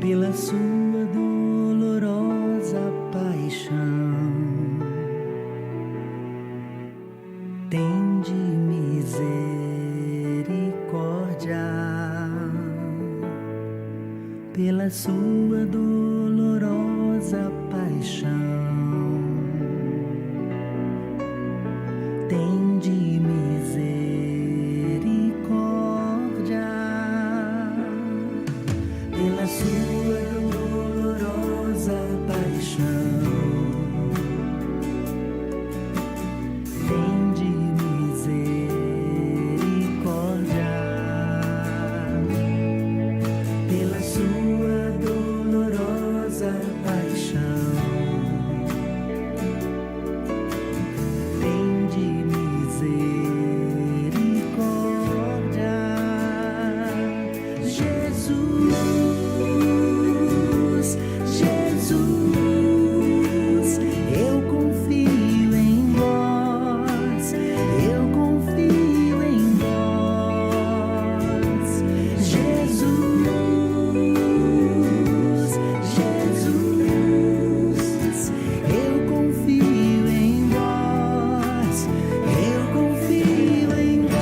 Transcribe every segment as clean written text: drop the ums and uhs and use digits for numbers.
pela sua dolorosa paixão, tende misericórdia. Pela sua dolorosa paixão, tende misericórdia. Pela sua dolorosa paixão, tende misericórdia. Pela sua dolorosa paixão, tende misericórdia. Jesus, Jesus, eu confio em vós, eu confio em vós. Jesus, Jesus, eu confio em vós, eu confio em vós.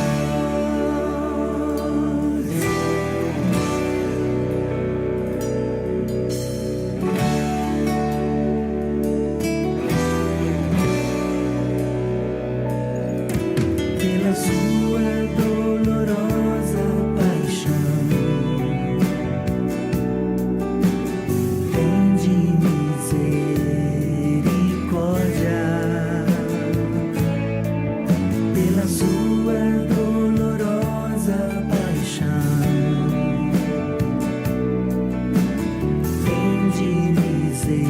Pela sua dolorosa paixão, tende misericórdia. Pela sua dolorosa paixão, tende misericórdia.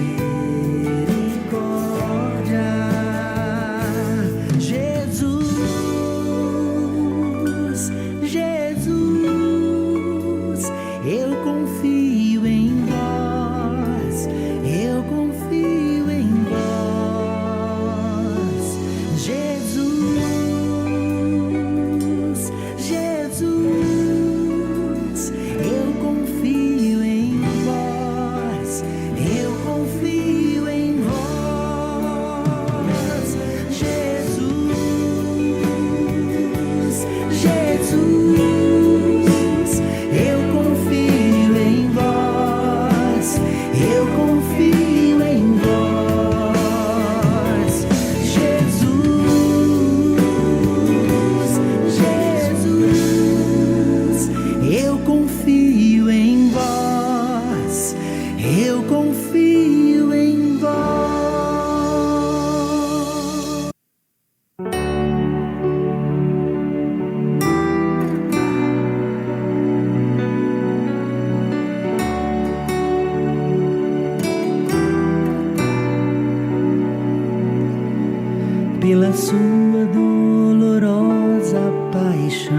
Jesus, Jesus, eu confio em vós, eu confio em vós. Jesus, Jesus, eu confio em vós, eu confio em vós. Jesus, Jesus, eu confio em vós, eu confio em vós. Jesus, Jesus, eu confio em vós, eu confio em vós. Pela sua dolorosa paixão,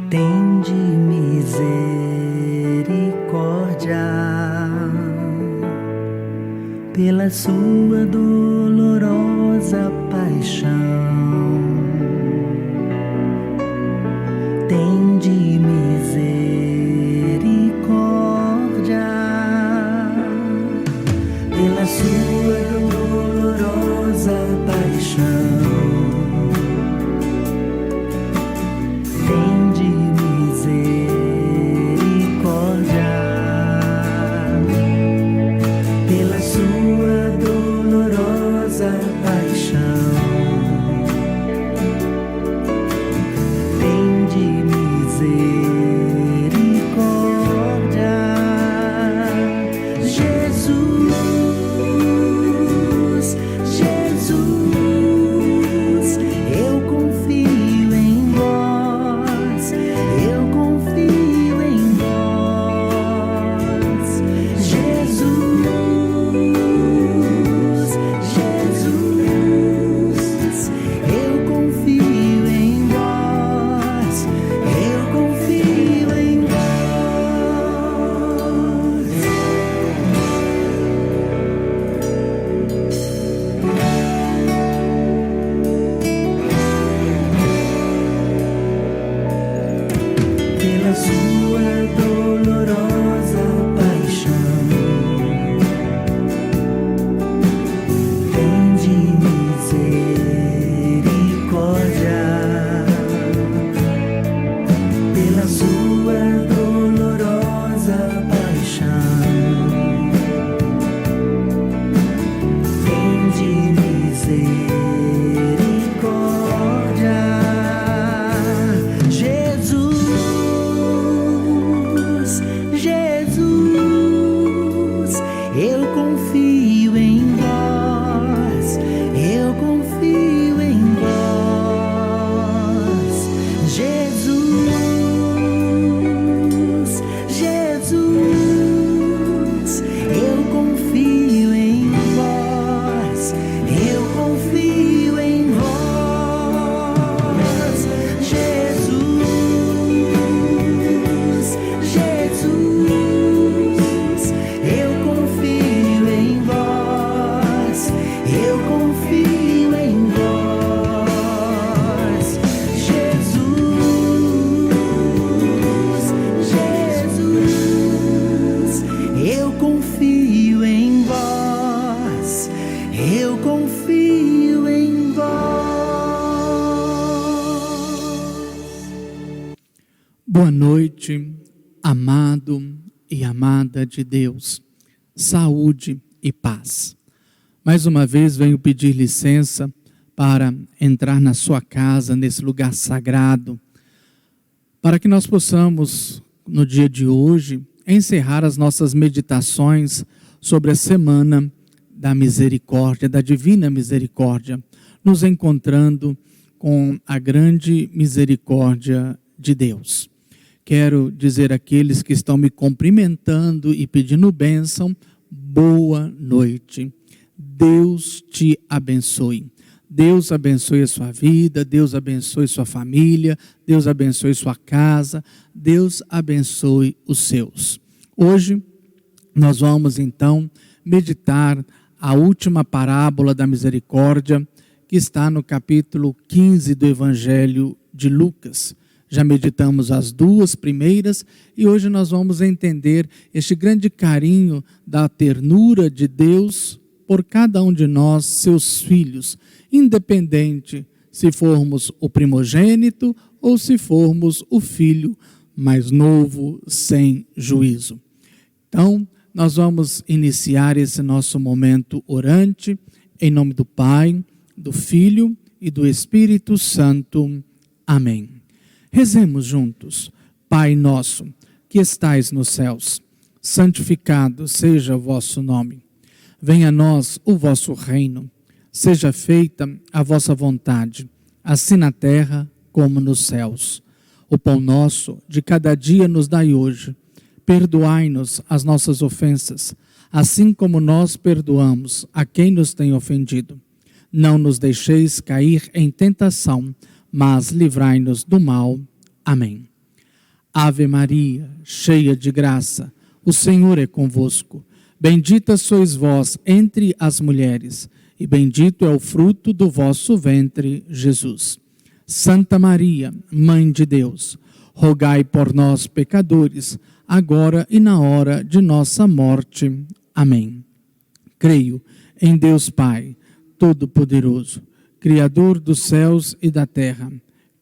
tende misericórdia. Pela sua dolorosa paixão, tende misericórdia. Pela sua dolorosa paixão, tende misericórdia. Pela sua dolorosa paixão, pela sua dolorosa paixão. Tende misericórdia pela sua dolorosa paixão. Tende misericórdia. Jesus, Jesus, eu confio em vós, eu confio em vós. Jesus, Jesus, eu confio em vós, eu confio em vós. Jesus, Jesus, eu confio em vós, eu confio em vós. Jesus, Jesus, eu confio em vós, eu confio em vós. Boa noite, amado e amada de Deus, saúde e paz. Mais uma vez venho pedir licença para entrar na sua casa, nesse lugar sagrado, para que nós possamos, no dia de hoje, encerrar as nossas meditações sobre a semana da misericórdia, da divina misericórdia, nos encontrando com a grande misericórdia de Deus. Quero dizer àqueles que estão me cumprimentando e pedindo bênção, boa noite. Deus te abençoe. Deus abençoe a sua vida, Deus abençoe sua família, Deus abençoe sua casa, Deus abençoe os seus. Hoje nós vamos então meditar a última parábola da misericórdia, que está no capítulo 15 do Evangelho de Lucas. Já meditamos as duas primeiras e hoje nós vamos entender este grande carinho da ternura de Deus por cada um de nós, seus filhos, independente se formos o primogênito ou se formos o filho mais novo, sem juízo. Então, nós vamos iniciar esse nosso momento orante, em nome do Pai, do Filho e do Espírito Santo. Amém. Rezemos juntos. Pai nosso, que estais nos céus, santificado seja o vosso nome. Venha a nós o vosso reino. Seja feita a vossa vontade, assim na terra como nos céus. O pão nosso de cada dia nos dai hoje. Perdoai-nos as nossas ofensas, assim como nós perdoamos a quem nos tem ofendido. Não nos deixeis cair em tentação, mas livrai-nos do mal. Amém. Ave Maria, cheia de graça, o Senhor é convosco. Bendita sois vós entre as mulheres, e bendito é o fruto do vosso ventre, Jesus. Santa Maria, Mãe de Deus, rogai por nós, pecadores, agora e na hora de nossa morte. Amém. Creio em Deus Pai, Todo-Poderoso, Criador dos céus e da terra.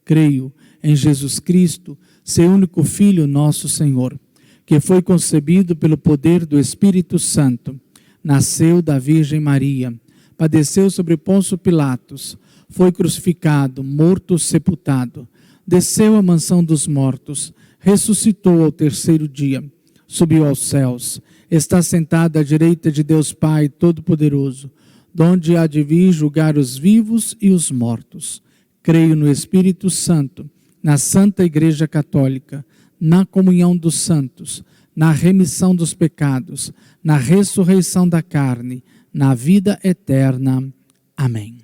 Creio em Jesus Cristo, seu único Filho, nosso Senhor, que foi concebido pelo poder do Espírito Santo, nasceu da Virgem Maria, padeceu sobre Pôncio Pilatos, foi crucificado, morto, sepultado, desceu à mansão dos mortos, ressuscitou ao terceiro dia, subiu aos céus, está sentado à direita de Deus Pai Todo-Poderoso, donde há de vir julgar os vivos e os mortos. Creio no Espírito Santo, na Santa Igreja Católica, na comunhão dos santos, na remissão dos pecados, na ressurreição da carne, na vida eterna. Amém.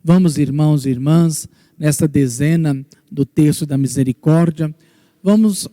Vamos, irmãos e irmãs, nesta dezena do Terço da Misericórdia, vamos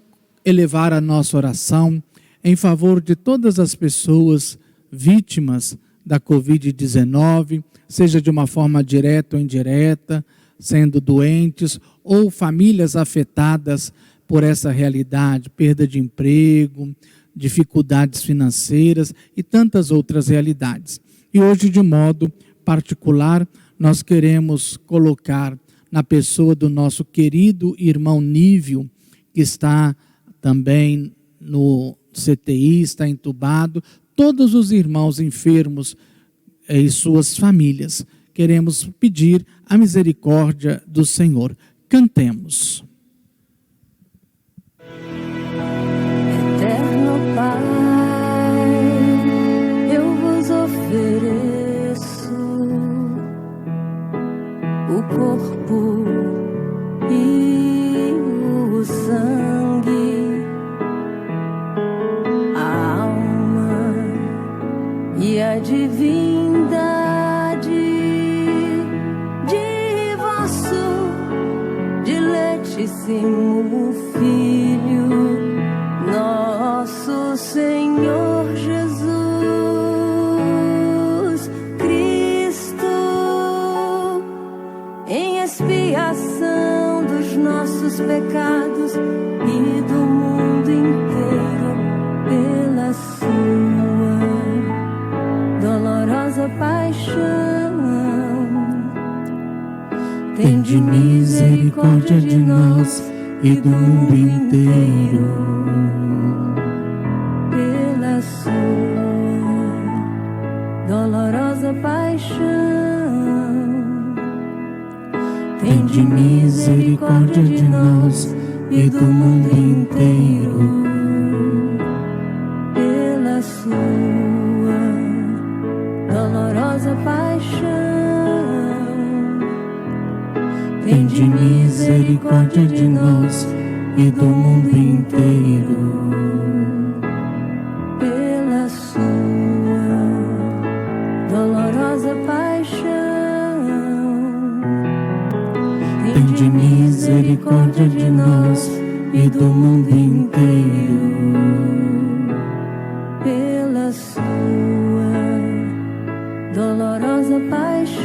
elevar a nossa oração em favor de todas as pessoas vítimas da Covid-19, seja de uma forma direta ou indireta, sendo doentes, ou famílias afetadas por essa realidade, perda de emprego, dificuldades financeiras e tantas outras realidades. E hoje, de modo particular, nós queremos colocar na pessoa do nosso querido irmão Nívio, que está também no CTI, está entubado, todos os irmãos enfermos e suas famílias. Queremos pedir a misericórdia do Senhor. Cantemos. Eterno Pai, eu vos ofereço o corpo e o sangue, a alma e a divindade de vosso diletíssimo Filho, nosso Senhor Jesus Cristo, em expiação dos nossos pecados e do mundo inteiro, pela sua dolorosa paixão. Tende misericórdia de nós e do mundo inteiro. Pela sua dolorosa paixão. Tende misericórdia de nós e do mundo inteiro. Pela sua dolorosa paixão. Tende misericórdia de nós e do mundo inteiro. Pela sua dolorosa paixão. Tende misericórdia de nós e do mundo inteiro. Pela sua dolorosa paixão.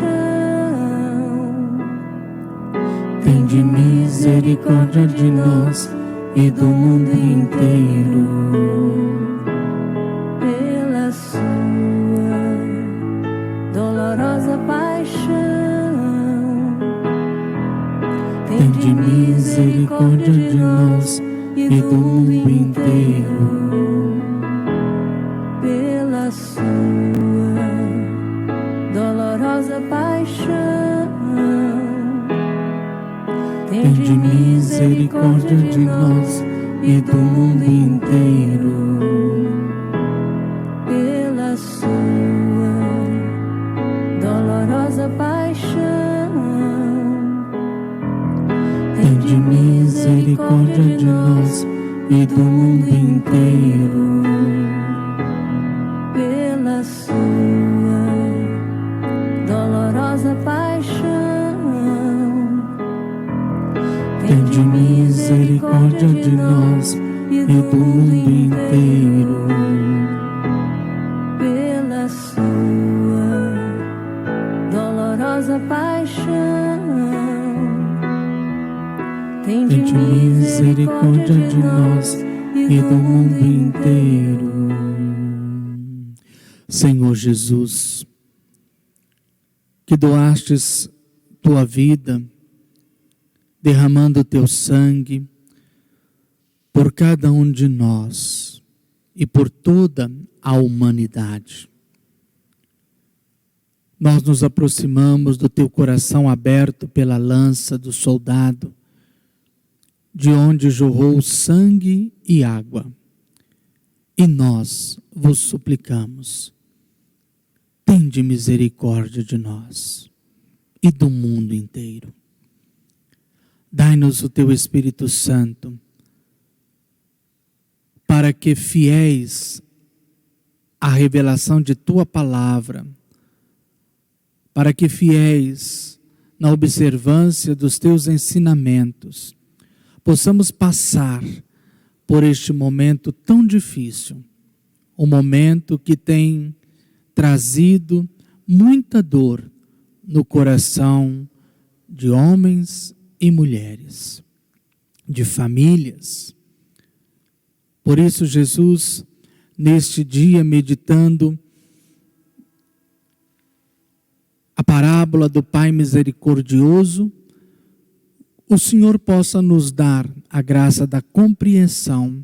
Tende misericórdia de nós e do mundo inteiro. Pela sua dolorosa paixão. Tende misericórdia de nós e do mundo inteiro. Pela sua dolorosa paixão. Tende misericórdia de nós e do mundo inteiro. Pela sua dolorosa paixão. Tende misericórdia de nós e do mundo inteiro. Pela sua dolorosa paixão. Tende misericórdia de nós e do mundo inteiro. Pela sua dolorosa paixão. Tende misericórdia de nós e do mundo inteiro. Senhor Jesus, que doastes tua vida, derramando teu sangue por cada um de nós e por toda a humanidade. Nós nos aproximamos do teu coração aberto pela lança do soldado, de onde jorrou sangue e água. E nós vos suplicamos, tende misericórdia de nós e do mundo inteiro. Dai-nos o teu Espírito Santo, para que, fiéis à revelação de tua palavra, para que, fiéis na observância dos teus ensinamentos, possamos passar por este momento tão difícil, um momento que tem trazido muita dor no coração de homens e mulheres. de famílias. Por isso, Jesus, neste dia, meditando a parábola do Pai misericordioso, o Senhor possa nos dar a graça da compreensão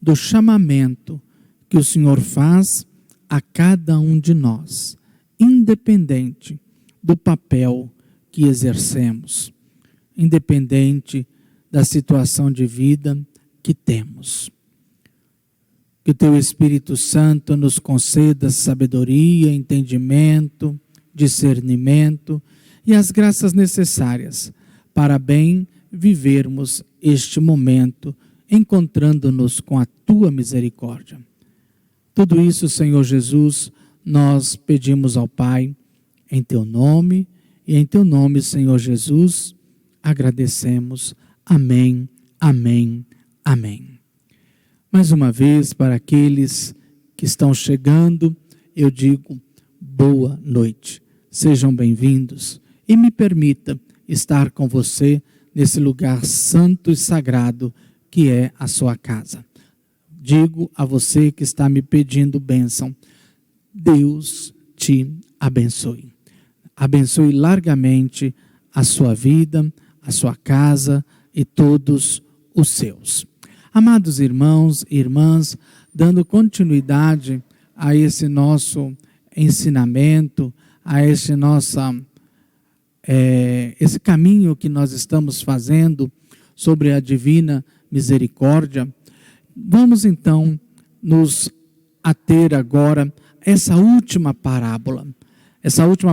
do chamamento que o Senhor faz a cada um de nós, independente do papel que exercemos, independente da situação de vida que temos. Que o Teu Espírito Santo nos conceda sabedoria, entendimento, discernimento e as graças necessárias para bem vivermos este momento, encontrando-nos com a Tua misericórdia. Tudo isso, Senhor Jesus, nós pedimos ao Pai, em Teu nome, e em Teu nome, Senhor Jesus, agradecemos. Amém, amém, amém. Mais uma vez, para aqueles que estão chegando, eu digo boa noite. Sejam bem-vindos e me permita estar com você nesse lugar santo e sagrado que é a sua casa. Digo a você que está me pedindo bênção, Deus te abençoe. Abençoe largamente a sua vida, a sua casa e todos os seus. Amados irmãos e irmãs, dando continuidade a esse nosso ensinamento, a esse caminho que nós estamos fazendo sobre a divina misericórdia, vamos então nos ater agora a essa última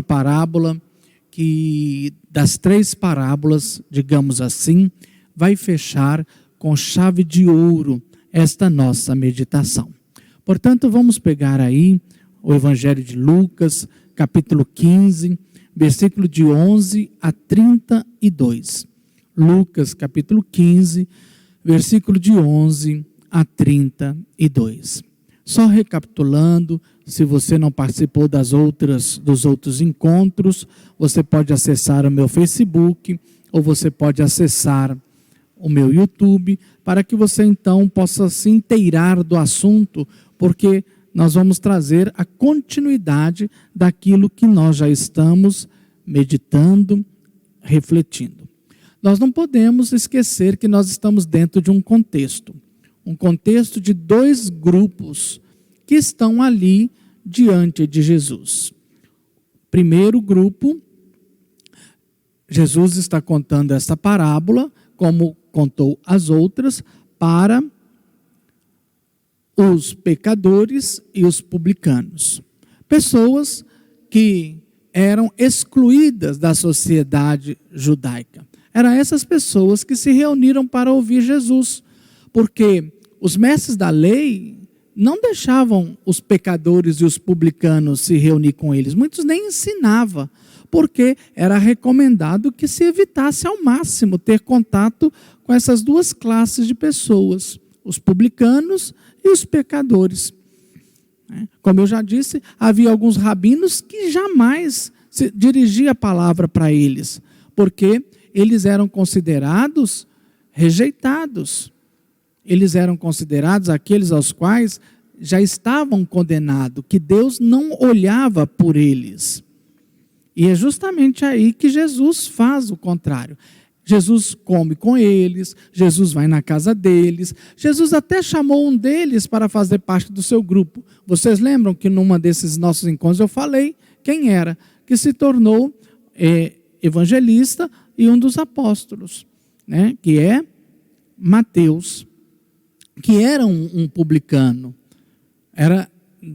parábola que das 3 parábolas, digamos assim, vai fechar com chave de ouro esta nossa meditação. Portanto, vamos pegar aí o Evangelho de Lucas, capítulo 15, versículo de 11 a 32. Lucas, capítulo 15, versículo de 11 a 32. Só recapitulando, se você não participou dos outros encontros, você pode acessar o meu Facebook ou você pode acessar o meu YouTube, para que você então possa se inteirar do assunto, porque nós vamos trazer a continuidade daquilo que nós já estamos meditando, refletindo. Nós não podemos esquecer que nós estamos dentro de um contexto de 2 grupos que estão ali diante de Jesus. Primeiro grupo, Jesus está contando essa parábola, como contou as outras, para os pecadores e os publicanos. Pessoas que eram excluídas da sociedade judaica. Eram essas pessoas que se reuniram para ouvir Jesus, porque os mestres da lei não deixavam os pecadores e os publicanos se reunir com eles. Muitos nem ensinavam, porque era recomendado que se evitasse ao máximo ter contato com essas 2 classes de pessoas, os publicanos e os pecadores. Como eu já disse, havia alguns rabinos que jamais se dirigia a palavra para eles, porque eles eram considerados rejeitados. Eles eram considerados aqueles aos quais já estavam condenados, que Deus não olhava por eles. E é justamente aí que Jesus faz o contrário. Jesus come com eles, Jesus vai na casa deles, Jesus até chamou um deles para fazer parte do seu grupo. Vocês lembram que numa desses nossos encontros eu falei quem era, que se tornou evangelista e um dos apóstolos, né? Que é Mateus, que era um publicano. Era,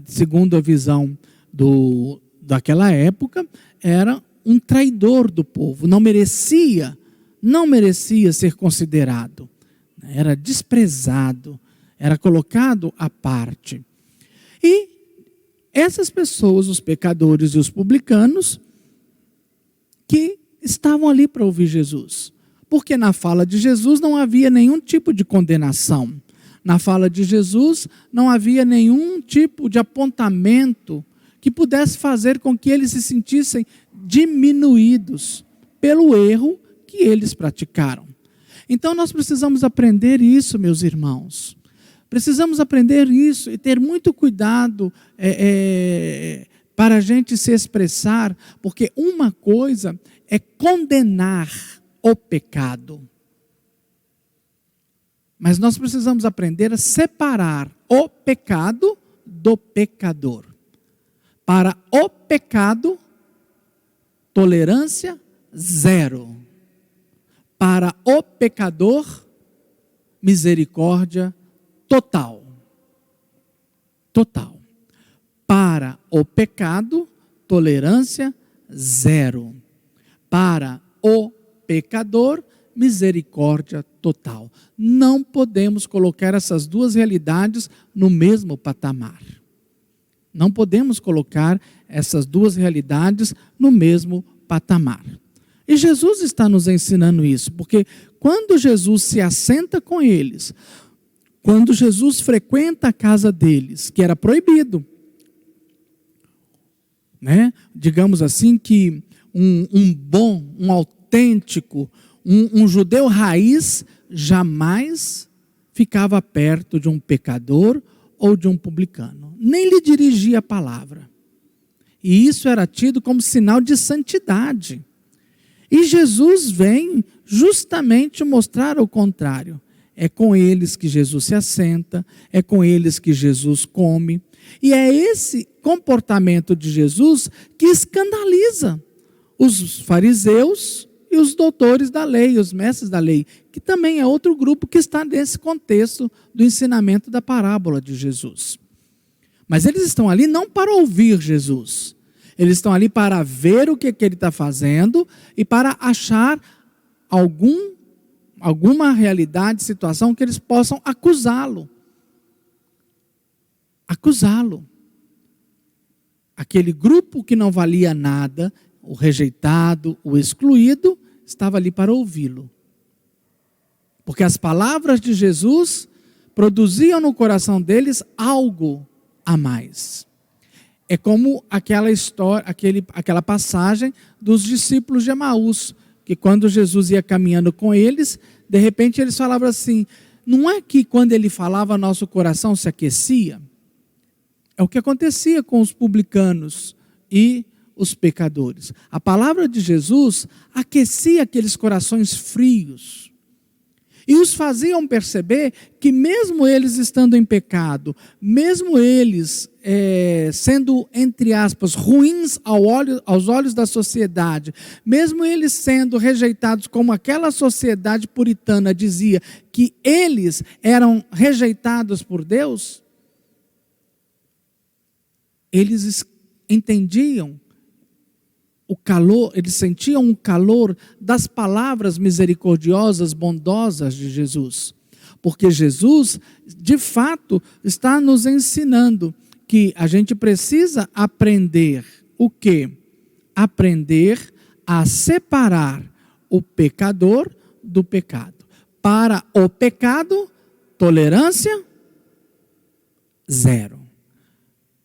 segundo a visão daquela época, era um traidor do povo, não merecia ser considerado, era desprezado, era colocado à parte. E essas pessoas, os pecadores e os publicanos, que estavam ali para ouvir Jesus, porque na fala de Jesus não havia nenhum tipo de condenação, na fala de Jesus não havia nenhum tipo de apontamento que pudesse fazer com que eles se sentissem diminuídos pelo erro que eles praticaram. Então nós precisamos aprender isso, meus irmãos. Precisamos aprender isso e ter muito cuidado para a gente se expressar, porque uma coisa é condenar o pecado. Mas nós precisamos aprender a separar o pecado do pecador. Para o pecado, tolerância zero. Para o pecador, misericórdia total. Total. Para o pecado, tolerância zero. Para o pecador, misericórdia total. Não podemos colocar essas duas realidades no mesmo patamar. Não podemos colocar essas duas realidades no mesmo patamar. E Jesus está nos ensinando isso, porque quando Jesus se assenta com eles, quando Jesus frequenta a casa deles, que era proibido, né? Digamos assim que um autêntico, um judeu raiz jamais ficava perto de um pecador ou de um publicano. Nem lhe dirigia a palavra. E isso era tido como sinal de santidade. E Jesus vem justamente mostrar o contrário. É com eles que Jesus se assenta, é com eles que Jesus come. E é esse comportamento de Jesus que escandaliza os fariseus e os doutores da lei, os mestres da lei, que também é outro grupo que está nesse contexto do ensinamento da parábola de Jesus. Mas eles estão ali não para ouvir Jesus, eles estão ali para ver o que ele está fazendo e para achar alguma realidade, situação que eles possam acusá-lo. Acusá-lo. Aquele grupo que não valia nada, o rejeitado, o excluído, estava ali para ouvi-lo. Porque as palavras de Jesus produziam no coração deles algo a mais. É como aquela história, aquela passagem dos discípulos de Emaús, que quando Jesus ia caminhando com eles, de repente eles falavam assim, não é que quando ele falava nosso coração se aquecia? É o que acontecia com os publicanos e os pecadores. A palavra de Jesus aquecia aqueles corações frios e os faziam perceber que mesmo eles estando em pecado, mesmo eles sendo, entre aspas, ruins aos olhos da sociedade, mesmo eles sendo rejeitados como aquela sociedade puritana dizia que eles eram rejeitados por Deus, eles entendiam o calor, eles sentiam o calor das palavras misericordiosas, bondosas de Jesus. Porque Jesus, de fato, está nos ensinando que a gente precisa aprender o quê? Aprender a separar o pecador do pecado. Para o pecado, tolerância zero.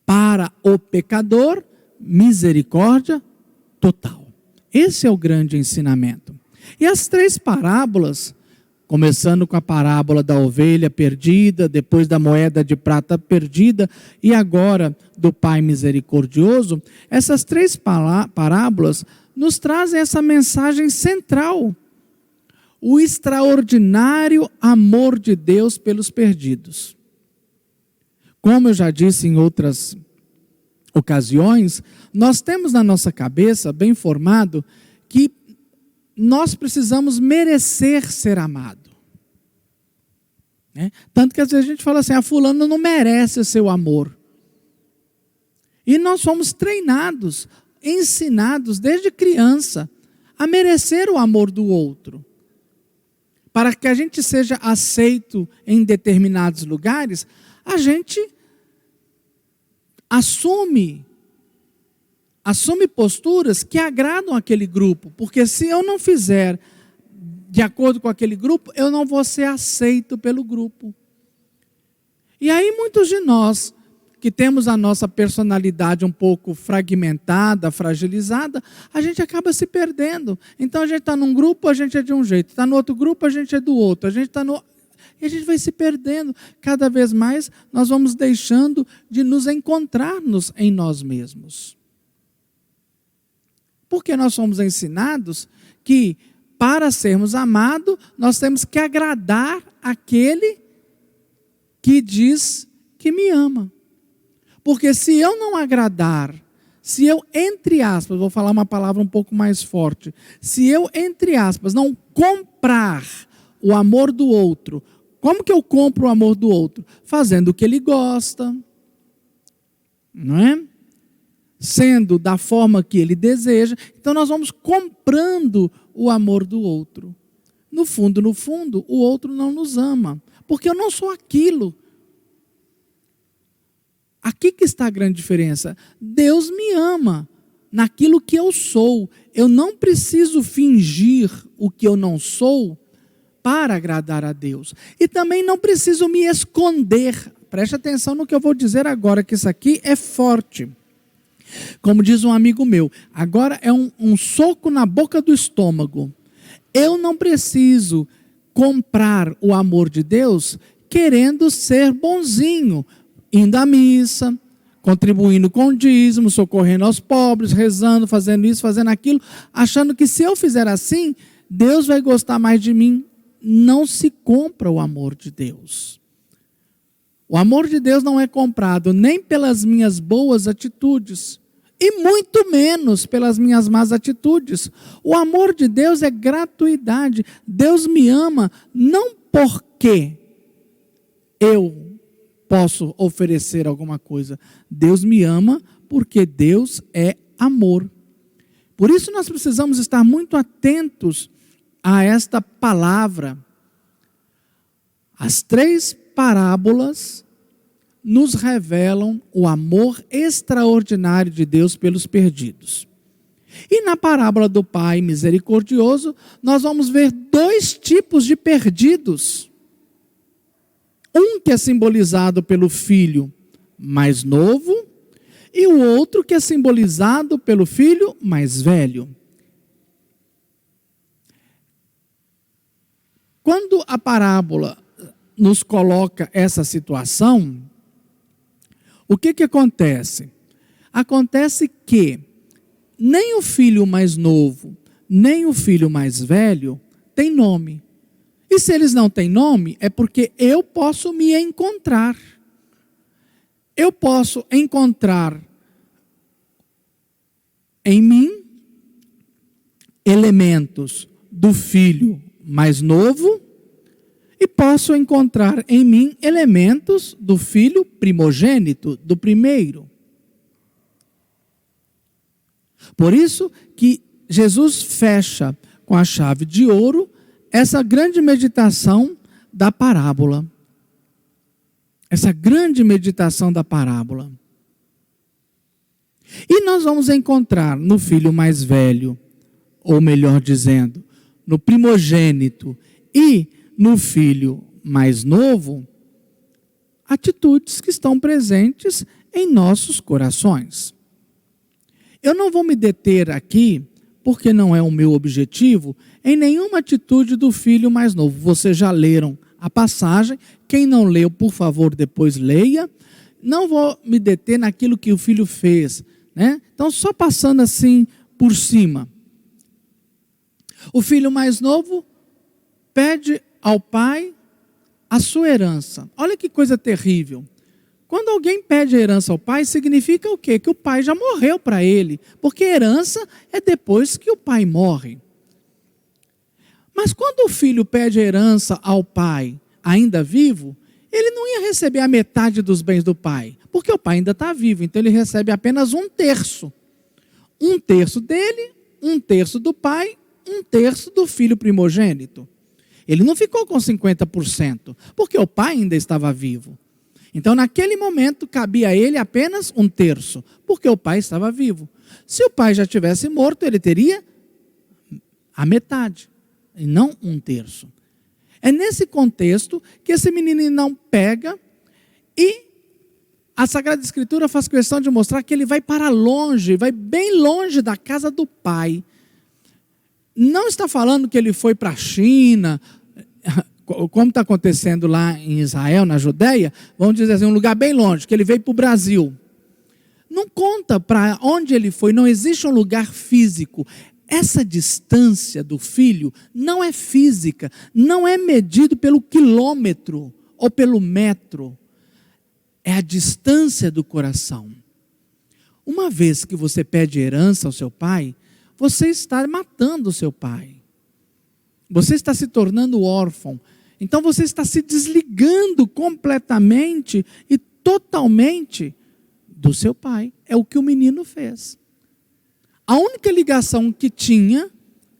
Para o pecador, misericórdia total. Esse é o grande ensinamento. E as três parábolas, começando com a parábola da ovelha perdida, depois da moeda de prata perdida e agora do Pai misericordioso, essas três parábolas nos trazem essa mensagem central. O extraordinário amor de Deus pelos perdidos. Como eu já disse em outras ocasiões, nós temos na nossa cabeça, bem formado, que nós precisamos merecer ser amado. Tanto que às vezes a gente fala assim, fulano não merece o seu amor. E nós fomos treinados, ensinados desde criança a merecer o amor do outro. Para que a gente seja aceito em determinados lugares, a gente assume posturas que agradam aquele grupo, porque se eu não fizer de acordo com aquele grupo, eu não vou ser aceito pelo grupo. E aí muitos de nós que temos a nossa personalidade um pouco fragmentada, fragilizada, a gente acaba se perdendo. Então a gente está num grupo, a gente é de um jeito, está no outro grupo, a gente é do outro, e a gente vai se perdendo. Cada vez mais nós vamos deixando de nos encontrarmos em nós mesmos. Porque nós somos ensinados que para sermos amados, nós temos que agradar aquele que diz que me ama. Porque se eu não agradar, se eu, entre aspas, vou falar uma palavra um pouco mais forte, se eu, entre aspas, não comprar o amor do outro, como que eu compro o amor do outro? Fazendo o que ele gosta, não é? Sendo da forma que ele deseja. Então nós vamos comprando o amor do outro. No fundo, o outro não nos ama, porque eu não sou aquilo. Aqui que está a grande diferença. Deus me ama naquilo que eu sou. Eu não preciso fingir o que eu não sou para agradar a Deus. E também não preciso me esconder. Preste atenção no que eu vou dizer agora, que isso aqui é forte. Como diz um amigo meu, agora é um soco na boca do estômago. Eu não preciso comprar o amor de Deus querendo ser bonzinho, indo à missa, contribuindo com o dízimo, socorrendo aos pobres, rezando, fazendo isso, fazendo aquilo, achando que se eu fizer assim, Deus vai gostar mais de mim. Não se compra o amor de Deus. O amor de Deus não é comprado nem pelas minhas boas atitudes, e muito menos pelas minhas más atitudes. O amor de Deus é gratuidade. Deus me ama não porque eu posso oferecer alguma coisa. Deus me ama porque Deus é amor. Por isso nós precisamos estar muito atentos a esta palavra. As 3 parábolas nos revelam o amor extraordinário de Deus pelos perdidos. E na parábola do Pai misericordioso, nós vamos ver 2 tipos de perdidos. Um que é simbolizado pelo filho mais novo, e o outro que é simbolizado pelo filho mais velho. Quando a parábola nos coloca essa situação, o que acontece? Acontece que nem o filho mais novo, nem o filho mais velho tem nome. E se eles não têm nome, é porque eu posso me encontrar. Eu posso encontrar em mim elementos do filho mais novo e posso encontrar em mim elementos do filho primogênito, do primeiro. Por isso que Jesus fecha com a chave de ouro essa grande meditação da parábola. Essa grande meditação da parábola. E nós vamos encontrar no filho mais velho, ou melhor dizendo, no primogênito e no filho mais novo, atitudes que estão presentes em nossos corações. Eu não vou me deter aqui, porque não é o meu objetivo, em nenhuma atitude do filho mais novo. Vocês já leram a passagem. Quem não leu, por favor, depois leia. Não vou me deter naquilo que o filho fez, né? Então, só passando assim por cima. O filho mais novo pede ao pai a sua herança. Olha que coisa terrível. Quando alguém pede a herança ao pai, significa o quê? Que o pai já morreu para ele. Porque herança é depois que o pai morre. Mas quando o filho pede a herança ao pai ainda vivo, ele não ia receber a metade dos bens do pai. Porque o pai ainda está vivo, então ele recebe apenas 1/3. 1/3 dele, 1/3 do pai, 1/3 do filho primogênito. Ele não ficou com 50%, porque o pai ainda estava vivo. Então, naquele momento, cabia a ele apenas 1/3, porque o pai estava vivo. Se o pai já tivesse morto, ele teria a metade, e não 1/3. É nesse contexto que esse menino não pega e a Sagrada Escritura faz questão de mostrar que ele vai para longe, vai bem longe da casa do pai. Não está falando que ele foi para a China, como está acontecendo lá em Israel, na Judéia, vamos dizer assim, um lugar bem longe, que ele veio para o Brasil. Não conta para onde ele foi, não existe um lugar físico. Essa distância do filho não é física, não é medido pelo quilômetro ou pelo metro. É a distância do coração. Uma vez que você pede herança ao seu pai, você está matando o seu pai. Você está se tornando órfão. Então você está se desligando completamente e totalmente do seu pai. É o que o menino fez. A única ligação que tinha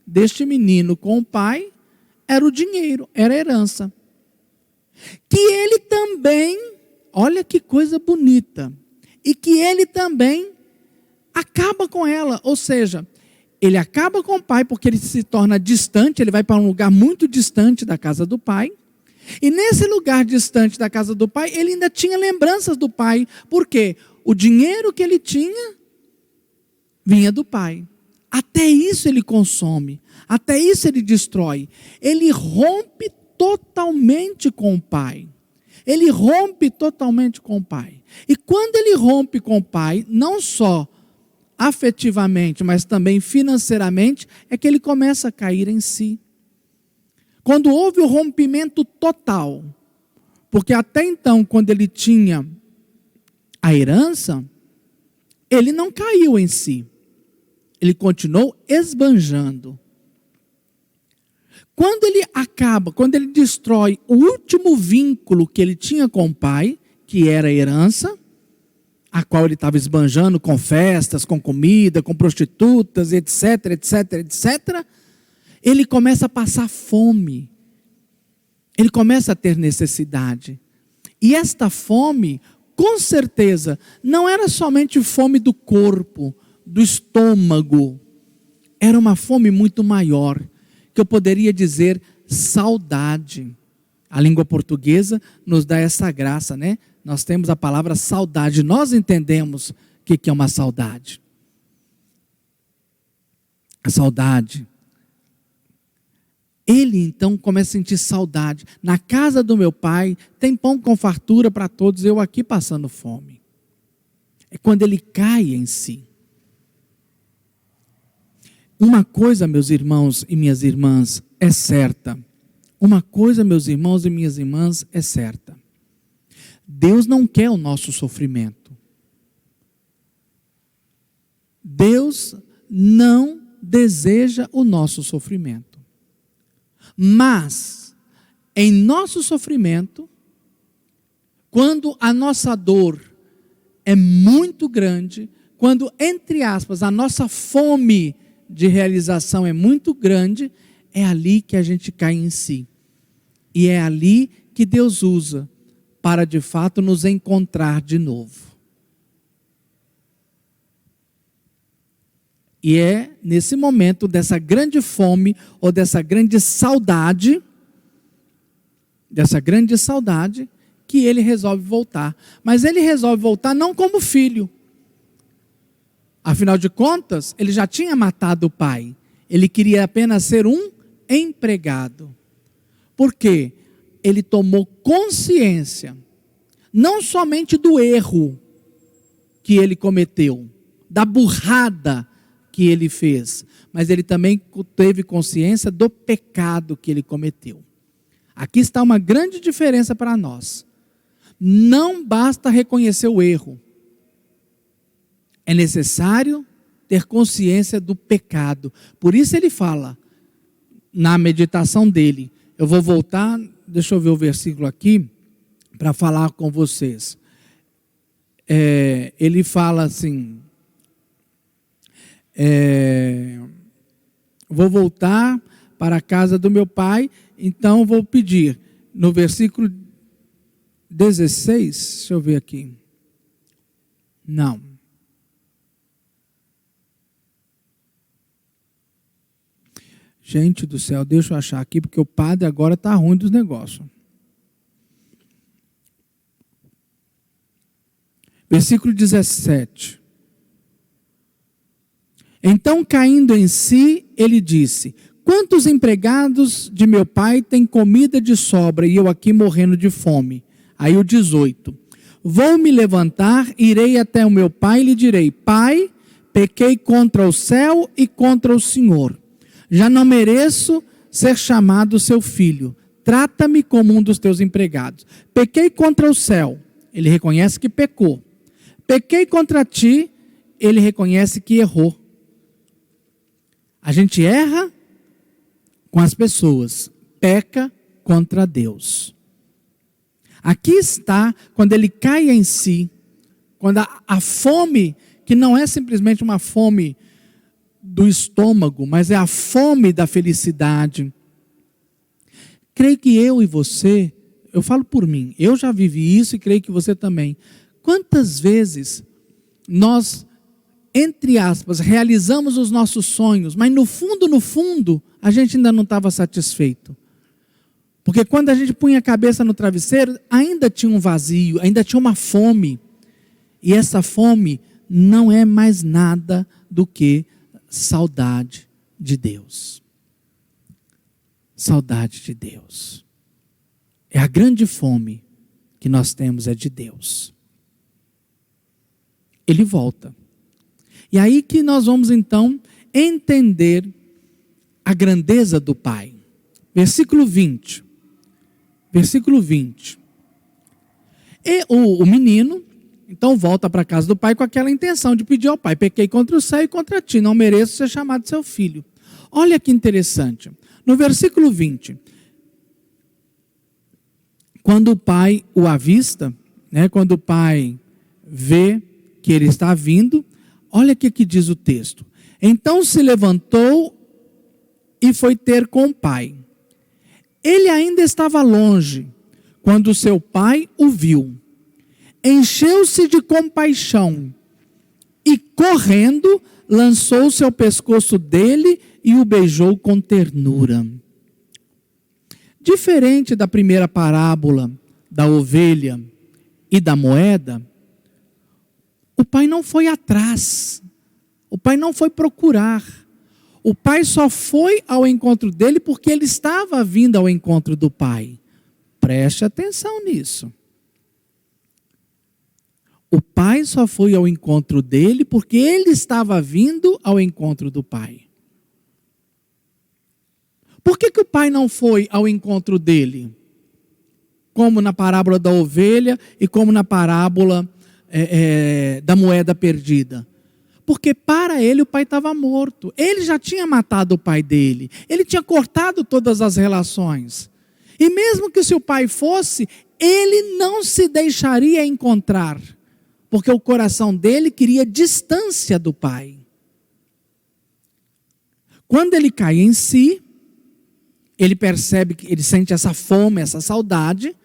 deste menino com o pai era o dinheiro, era a herança. Que ele também, olha que coisa bonita, e que ele também acaba com ela, ou seja, ele acaba com o pai porque ele se torna distante, ele vai para um lugar muito distante da casa do pai, e nesse lugar distante da casa do pai, ele ainda tinha lembranças do pai, porque o dinheiro que ele tinha vinha do pai. Até isso ele consome, até isso ele destrói. Ele rompe totalmente com o pai. Ele rompe totalmente com o pai. E quando ele rompe com o pai, não só afetivamente, mas também financeiramente, é que ele começa a cair em si. Quando houve o rompimento total, porque até então, quando ele tinha a herança, ele não caiu em si. Ele continuou esbanjando. Quando ele acaba, quando ele destrói o último vínculo que ele tinha com o pai, que era a herança, a qual ele estava esbanjando com festas, com comida, com prostitutas, etc, etc, etc, ele começa a passar fome. Ele começa a ter necessidade. E esta fome, com certeza, não era somente fome do corpo, do estômago. Era uma fome muito maior, que eu poderia dizer saudade. A língua portuguesa nos dá essa graça, né? Nós temos a palavra saudade. Nós entendemos o que é uma saudade. A saudade. Ele então começa a sentir saudade. Na casa do meu pai tem pão com fartura para todos, eu aqui passando fome. É quando ele cai em si. Uma coisa, meus irmãos e minhas irmãs, é certa. Uma coisa, meus irmãos e minhas irmãs, é certa. Deus não quer o nosso sofrimento. Deus não deseja o nosso sofrimento. Mas, em nosso sofrimento, quando a nossa dor é muito grande, quando, entre aspas, a nossa fome de realização é muito grande, é ali que a gente cai em si. E é ali que Deus usa para de fato nos encontrar de novo. E é nesse momento dessa grande fome ou dessa grande saudade que ele resolve voltar. Mas ele resolve voltar não como filho. Afinal de contas, ele já tinha matado o pai. Ele queria apenas ser um empregado. Por quê? Ele tomou consciência, não somente do erro que ele cometeu, da burrada que ele fez, mas ele também teve consciência do pecado que ele cometeu. Aqui está uma grande diferença para nós. Não basta reconhecer o erro. É necessário ter consciência do pecado. Por isso ele fala, na meditação dele, eu vou voltar, deixa eu ver o versículo aqui, para falar com vocês. Ele fala assim, vou voltar para a casa do meu pai, então vou pedir, no versículo 16, deixa eu ver aqui, não. Gente do céu, deixa eu achar aqui, porque o padre agora está ruim dos negócios. Versículo 17. Então, caindo em si, ele disse: quantos empregados de meu pai têm comida de sobra e eu aqui morrendo de fome? Aí o 18. Vou me levantar, irei até o meu pai e lhe direi: Pai, pequei contra o céu e contra o Senhor. Já não mereço ser chamado seu filho. Trata-me como um dos teus empregados. Pequei contra o céu. Ele reconhece que pecou. Pequei contra ti. Ele reconhece que errou. A gente erra com as pessoas, peca contra Deus. Aqui está, quando ele cai em si, quando a fome, que não é simplesmente uma fome do estômago, mas é a fome da felicidade. Creio que eu e você, eu falo por mim, eu já vivi isso e creio que você também. Quantas vezes nós, entre aspas, realizamos os nossos sonhos, mas no fundo, a gente ainda não estava satisfeito. Porque quando a gente punha a cabeça no travesseiro, ainda tinha um vazio, ainda tinha uma fome. E essa fome não é mais nada do que saudade de Deus. Saudade de Deus. É a grande fome que nós temos, é de Deus. Ele volta. E aí que nós vamos então entender a grandeza do Pai. Versículo 20. Versículo 20. E o menino, então, volta para a casa do pai com aquela intenção de pedir ao pai: pequei contra o céu e contra ti, não mereço ser chamado seu filho. Olha que interessante. No versículo 20, quando o pai o avista, quando o pai vê que ele está vindo, olha o que diz o texto. Então se levantou e foi ter com o pai. Ele ainda estava longe, quando seu pai o viu. Encheu-se de compaixão e, correndo, lançou-se ao pescoço dele e o beijou com ternura. Diferente da primeira parábola da ovelha e da moeda, o pai não foi atrás, o pai não foi procurar. O pai só foi ao encontro dele porque ele estava vindo ao encontro do pai. Preste atenção nisso. O pai só foi ao encontro dele porque ele estava vindo ao encontro do pai. Por que o pai não foi ao encontro dele? Como na parábola da ovelha e como na parábola da moeda perdida. Porque para ele o pai estava morto. Ele já tinha matado o pai dele. Ele tinha cortado todas as relações. E mesmo que se o pai fosse, ele não se deixaria encontrar. Porque o coração dele queria distância do pai. Quando ele cai em si, ele percebe que ele sente essa fome, essa saudade.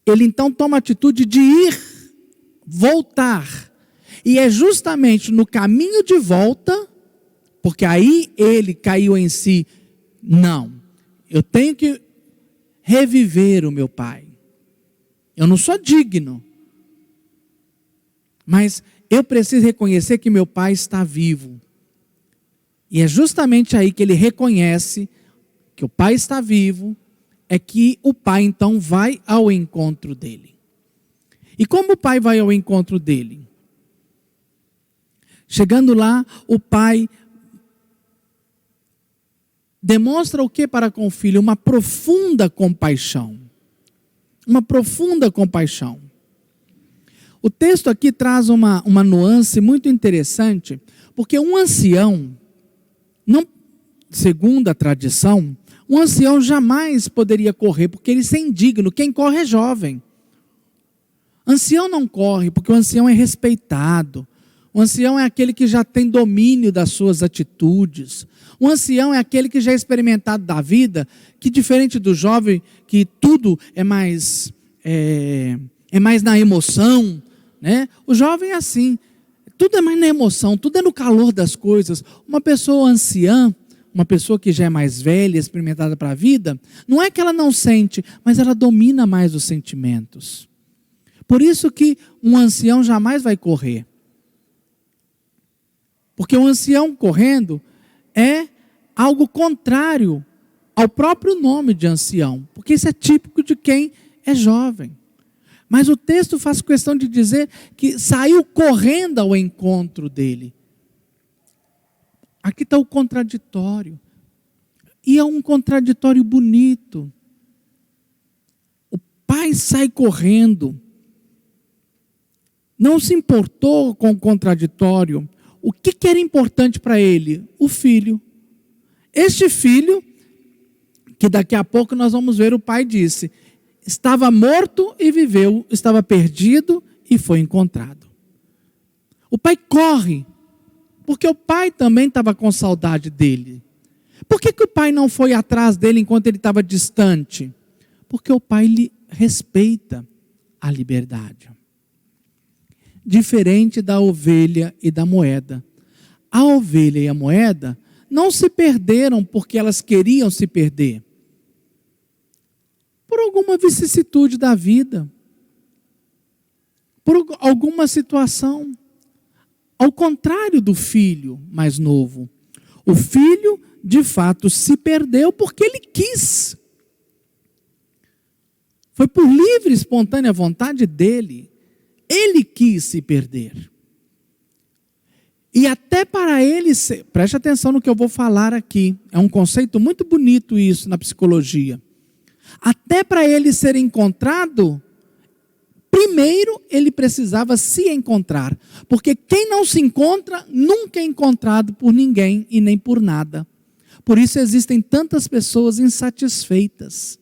Ele então toma a atitude de ir, voltar. E é justamente no caminho de volta, porque aí ele caiu em si. Não, eu tenho que reviver o meu pai. Eu não sou digno. Mas eu preciso reconhecer que meu pai está vivo. E é justamente aí que ele reconhece que o pai está vivo, é que o pai então vai ao encontro dele. E como o pai vai ao encontro dele? Chegando lá, o pai demonstra o que para com o filho? Uma profunda compaixão. Uma profunda compaixão. O texto aqui traz uma nuance muito interessante, porque um ancião, não, segundo a tradição, um ancião jamais poderia correr, porque ele é indigno. Quem corre é jovem. Ancião não corre, porque o ancião é respeitado. O ancião é aquele que já tem domínio das suas atitudes. O ancião é aquele que já é experimentado da vida, que diferente do jovem, que tudo é mais na emoção, né? O jovem é assim, tudo é mais na emoção, tudo é no calor das coisas. Uma pessoa anciã, uma pessoa que já é mais velha, experimentada para a vida, não é que ela não sente, mas ela domina mais os sentimentos. Por isso que um ancião jamais vai correr. Porque o ancião correndo é algo contrário ao próprio nome de ancião. Porque isso é típico de quem é jovem. Mas o texto faz questão de dizer que saiu correndo ao encontro dele. Aqui está o contraditório. E é um contraditório bonito. O pai sai correndo. Não se importou com o contraditório. O que era importante para ele? O filho. Este filho, que daqui a pouco nós vamos ver, o pai disse, estava morto e viveu, estava perdido e foi encontrado. O pai corre, porque o pai também estava com saudade dele. Por que o pai não foi atrás dele enquanto ele estava distante? Porque o pai lhe respeita a liberdade. Diferente da ovelha e da moeda. A ovelha e a moeda não se perderam porque elas queriam se perder. Por alguma vicissitude da vida. Por alguma situação. Ao contrário do filho mais novo. O filho, de fato, se perdeu porque ele quis. Foi por livre e espontânea vontade dele. Ele quis se perder. E até para ele, preste atenção no que eu vou falar aqui. É um conceito muito bonito isso na psicologia. Até para ele ser encontrado, primeiro ele precisava se encontrar. Porque quem não se encontra, nunca é encontrado por ninguém e nem por nada. Por isso existem tantas pessoas insatisfeitas.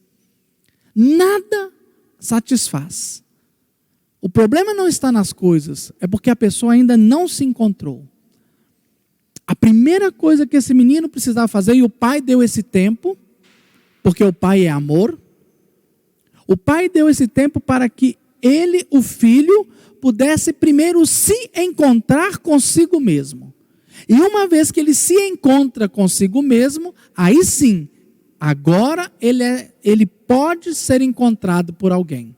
Nada satisfaz. O problema não está nas coisas, é porque a pessoa ainda não se encontrou. A primeira coisa que esse menino precisava fazer, e o pai deu esse tempo, porque o pai é amor, o pai deu esse tempo para que ele, o filho, pudesse primeiro se encontrar consigo mesmo. E uma vez que ele se encontra consigo mesmo, aí sim, agora ele pode ser encontrado por alguém.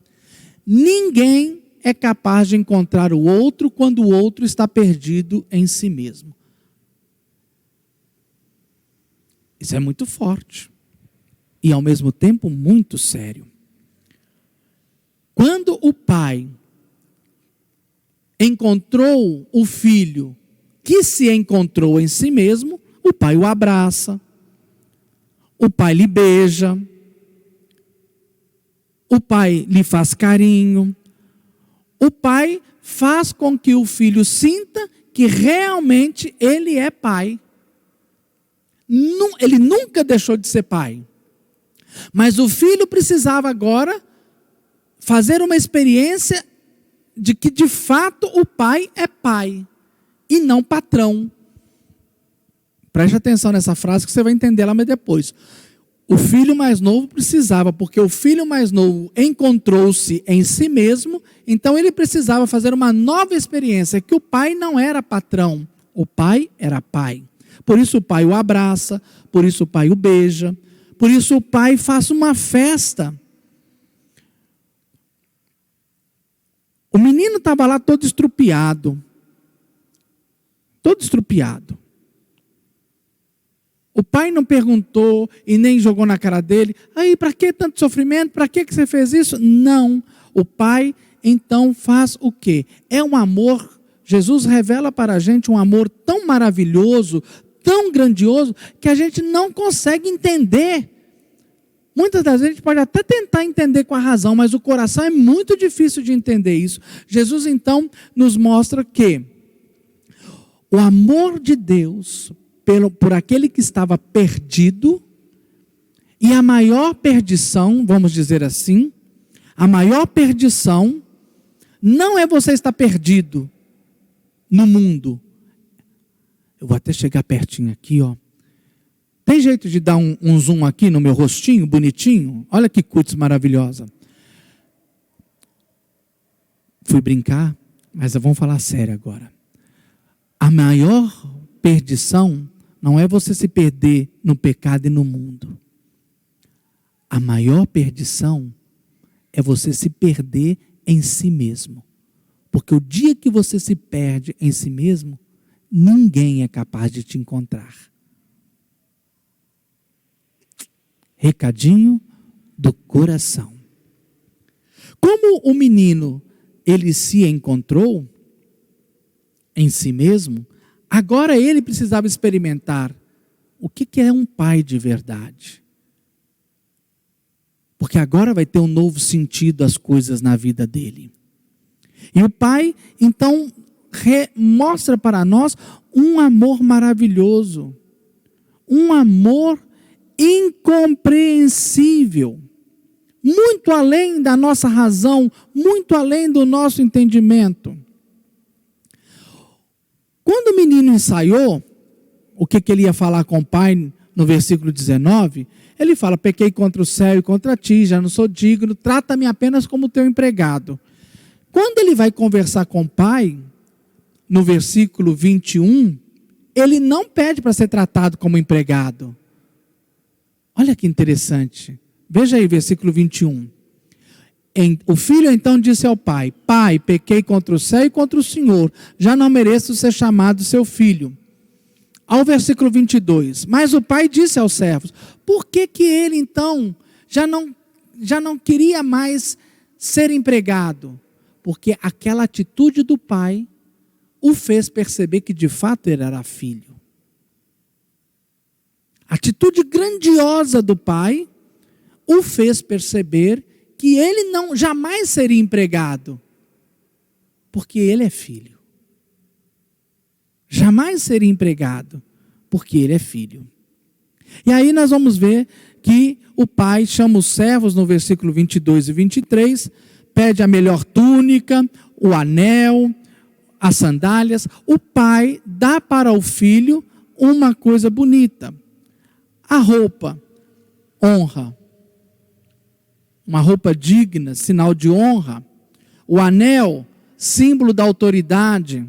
Ninguém é capaz de encontrar o outro quando o outro está perdido em si mesmo. Isso é muito forte. E ao mesmo tempo muito sério. Quando o pai encontrou o filho que se encontrou em si mesmo, o pai o abraça, o pai lhe beija, o pai lhe faz carinho, o pai faz com que o filho sinta que realmente ele é pai. Ele nunca deixou de ser pai. Mas o filho precisava agora fazer uma experiência de que de fato o pai é pai e não patrão. Preste atenção nessa frase que você vai entender ela depois. O filho mais novo precisava, porque o filho mais novo encontrou-se em si mesmo, então ele precisava fazer uma nova experiência, que o pai não era patrão, o pai era pai. Por isso o pai o abraça, por isso o pai o beija, por isso o pai faz uma festa. O menino estava lá todo estrupiado. Todo estrupiado. O pai não perguntou e nem jogou na cara dele, aí para que tanto sofrimento, para que você fez isso? Não, o pai então faz o quê? É um amor, Jesus revela para a gente um amor tão maravilhoso, tão grandioso, que a gente não consegue entender. Muitas das vezes a gente pode até tentar entender com a razão, mas o coração é muito difícil de entender isso. Jesus então nos mostra que o amor de Deus por aquele que estava perdido, e a maior perdição, vamos dizer assim, a maior perdição não é você estar perdido no mundo. Eu vou até chegar pertinho aqui, ó. Tem jeito de dar um zoom aqui no meu rostinho, bonitinho? Olha que cutis maravilhosa. Fui brincar, mas vamos falar sério agora. A maior perdição não é você se perder no pecado e no mundo. A maior perdição é você se perder em si mesmo. Porque o dia que você se perde em si mesmo, ninguém é capaz de te encontrar. Recadinho do coração. Como o menino, ele se encontrou em si mesmo, agora ele precisava experimentar o que é um pai de verdade. Porque agora vai ter um novo sentido às coisas na vida dele. E o pai, então, mostra para nós um amor maravilhoso. Um amor incompreensível. Muito além da nossa razão, muito além do nosso entendimento. Quando o menino ensaiou, o que ele ia falar com o pai no versículo 19, ele fala: pequei contra o céu e contra ti, já não sou digno, trata-me apenas como teu empregado. Quando ele vai conversar com o pai, no versículo 21, ele não pede para ser tratado como empregado. Olha que interessante. Veja aí, versículo 21. O filho então disse ao pai: pai, pequei contra o céu e contra o Senhor, já não mereço ser chamado seu filho. Ao versículo 22, mas o pai disse aos servos: por que ele então já não queria mais ser empregado? Porque aquela atitude do pai o fez perceber que de fato ele era filho. A atitude grandiosa do pai o fez perceber que ele não jamais seria empregado, porque ele é filho. Jamais seria empregado, porque ele é filho. E aí nós vamos ver que o pai chama os servos no versículo 22 e 23, pede a melhor túnica, o anel, as sandálias. O pai dá para o filho uma coisa bonita. A roupa, honra. Uma roupa digna, sinal de honra. O anel, símbolo da autoridade.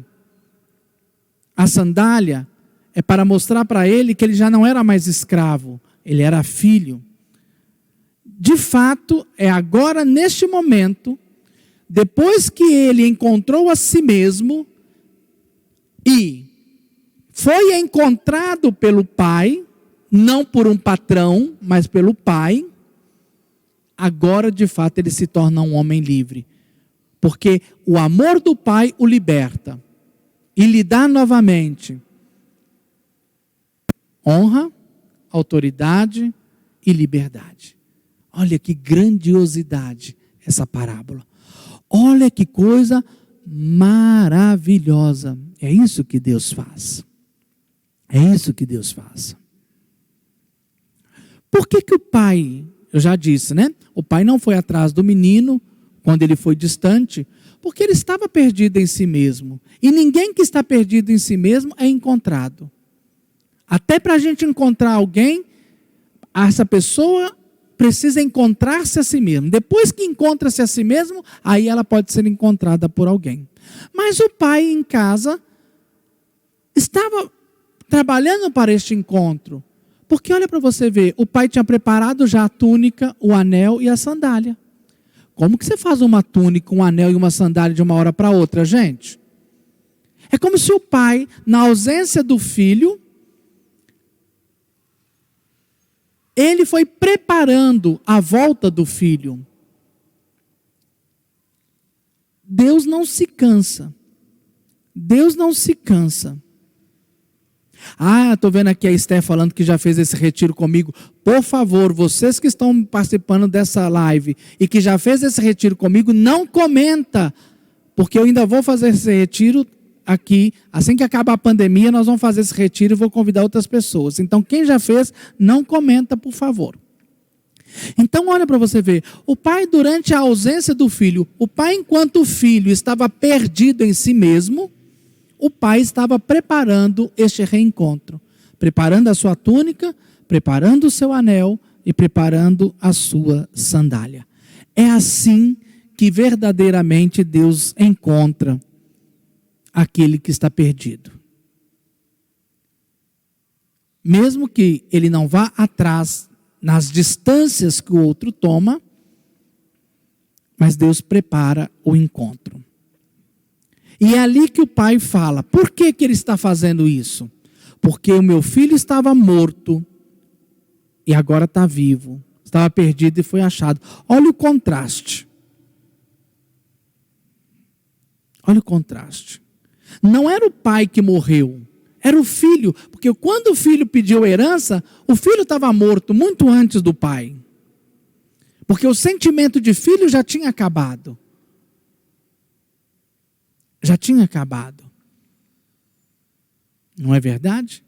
A sandália é para mostrar para ele que ele já não era mais escravo, ele era filho. De fato, é agora, neste momento, depois que ele encontrou a si mesmo e foi encontrado pelo pai, não por um patrão, mas pelo pai, agora de fato ele se torna um homem livre. Porque o amor do pai o liberta e lhe dá novamente honra, autoridade e liberdade. Olha que grandiosidade essa parábola. Olha que coisa maravilhosa. É isso que Deus faz. É isso que Deus faz. Por que o pai, eu já disse, né? O pai não foi atrás do menino quando ele foi distante, porque ele estava perdido em si mesmo. E ninguém que está perdido em si mesmo é encontrado. Até para a gente encontrar alguém, essa pessoa precisa encontrar-se a si mesmo. Depois que encontra-se a si mesmo, aí ela pode ser encontrada por alguém. Mas o pai em casa estava trabalhando para este encontro. Porque olha para você ver, o pai tinha preparado já a túnica, o anel e a sandália. Como que você faz uma túnica, um anel e uma sandália de uma hora para outra, gente? É como se o pai, na ausência do filho, ele foi preparando a volta do filho. Deus não se cansa. Deus não se cansa. Estou vendo aqui a Esther falando que já fez esse retiro comigo. Por favor, vocês que estão participando dessa live e que já fez esse retiro comigo, não comenta, porque eu ainda vou fazer esse retiro aqui. Assim que acabar a pandemia, nós vamos fazer esse retiro e vou convidar outras pessoas. Então, quem já fez, não comenta, por favor. Então, olha para você ver. O pai, durante a ausência do filho, o pai, enquanto o filho estava perdido em si mesmo, o pai estava preparando este reencontro, preparando a sua túnica, preparando o seu anel e preparando a sua sandália. É assim que verdadeiramente Deus encontra aquele que está perdido. Mesmo que ele não vá atrás nas distâncias que o outro toma, Mas Deus prepara o encontro. E é ali que o pai fala: por que ele está fazendo isso? Porque o meu filho estava morto e agora está vivo. Estava perdido e foi achado. Olha o contraste. Olha o contraste. Não era o pai que morreu, era o filho. Porque quando o filho pediu herança, o filho estava morto muito antes do pai. Porque o sentimento de filho já tinha acabado. Já tinha acabado. Não é verdade?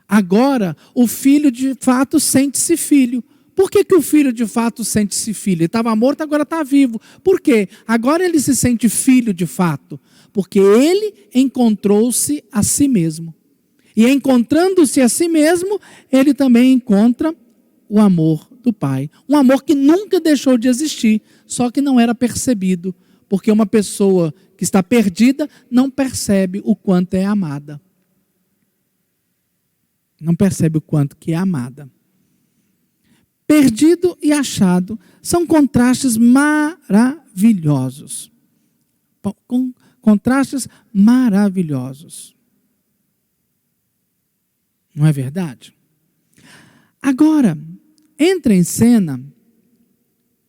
Agora, o filho de fato sente-se filho. Por que o filho de fato sente-se filho? Ele estava morto, agora está vivo. Por quê? Agora ele se sente filho de fato. Porque ele encontrou-se a si mesmo. E encontrando-se a si mesmo, ele também encontra o amor do Pai. Um amor que nunca deixou de existir, só que não era percebido. Porque uma pessoa que está perdida não percebe o quanto é amada. Não percebe o quanto que é amada. Perdido e achado são contrastes maravilhosos. Contrastes maravilhosos. Não é verdade? Agora, entra em cena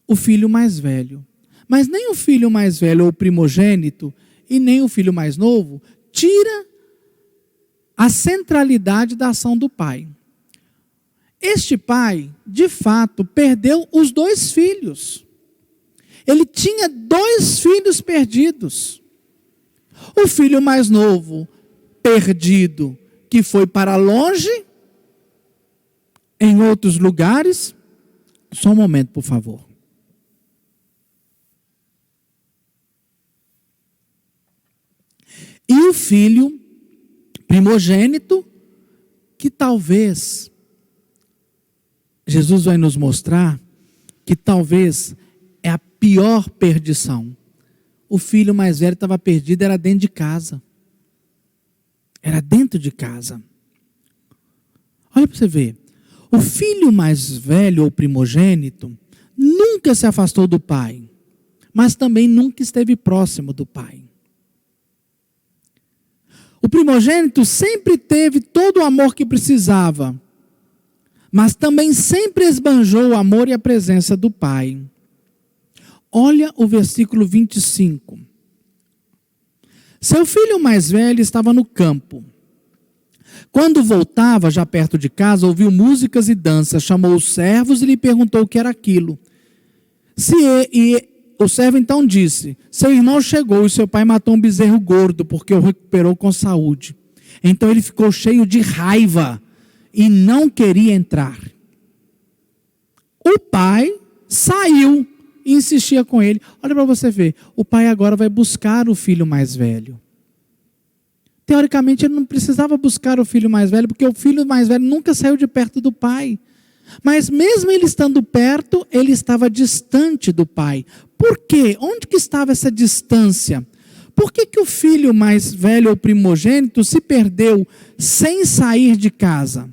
o filho mais velho. Mas nem o filho mais velho ou primogênito e nem o filho mais novo tira a centralidade da ação do pai. Este pai, de fato, perdeu os 2 filhos. Ele tinha 2 filhos perdidos. O filho mais novo, perdido, que foi para longe, em outros lugares. Só um momento, por favor. E o filho primogênito, que talvez, Jesus vai nos mostrar, que talvez é a pior perdição. O filho mais velho estava perdido, era dentro de casa. Era dentro de casa. Olha para você ver. O filho mais velho ou primogênito nunca se afastou do pai, mas também nunca esteve próximo do pai. O primogênito sempre teve todo o amor que precisava, mas também sempre esbanjou o amor e a presença do pai. Olha o versículo 25. Seu filho mais velho estava no campo. Quando voltava, já perto de casa, ouviu músicas e danças, chamou os servos e lhe perguntou o que era aquilo. O servo então disse: seu irmão chegou e seu pai matou um bezerro gordo, porque o recuperou com saúde. Então ele ficou cheio de raiva e não queria entrar. O pai saiu e insistia com ele. Olha para você ver, o pai agora vai buscar o filho mais velho. Teoricamente ele não precisava buscar o filho mais velho, porque o filho mais velho nunca saiu de perto do pai. Mas mesmo ele estando perto, ele estava distante do pai. Por quê? Onde que estava essa distância? Por que o filho mais velho ou primogênito se perdeu sem sair de casa?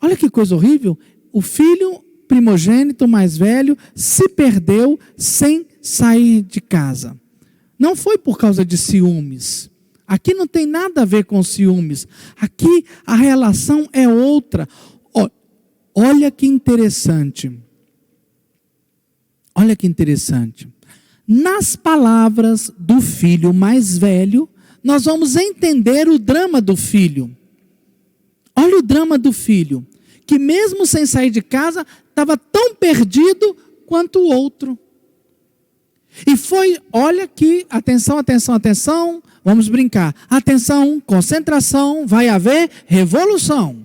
Olha que coisa horrível. O filho primogênito mais velho se perdeu sem sair de casa. Não foi por causa de ciúmes. Aqui não tem nada a ver com ciúmes. Aqui a relação é outra. Olha que interessante. Olha que interessante. Nas palavras do filho mais velho, nós vamos entender o drama do filho. Olha o drama do filho, que mesmo sem sair de casa, estava tão perdido quanto o outro. E foi, olha aqui, atenção, atenção, atenção, vamos brincar. Atenção, concentração, vai haver revolução.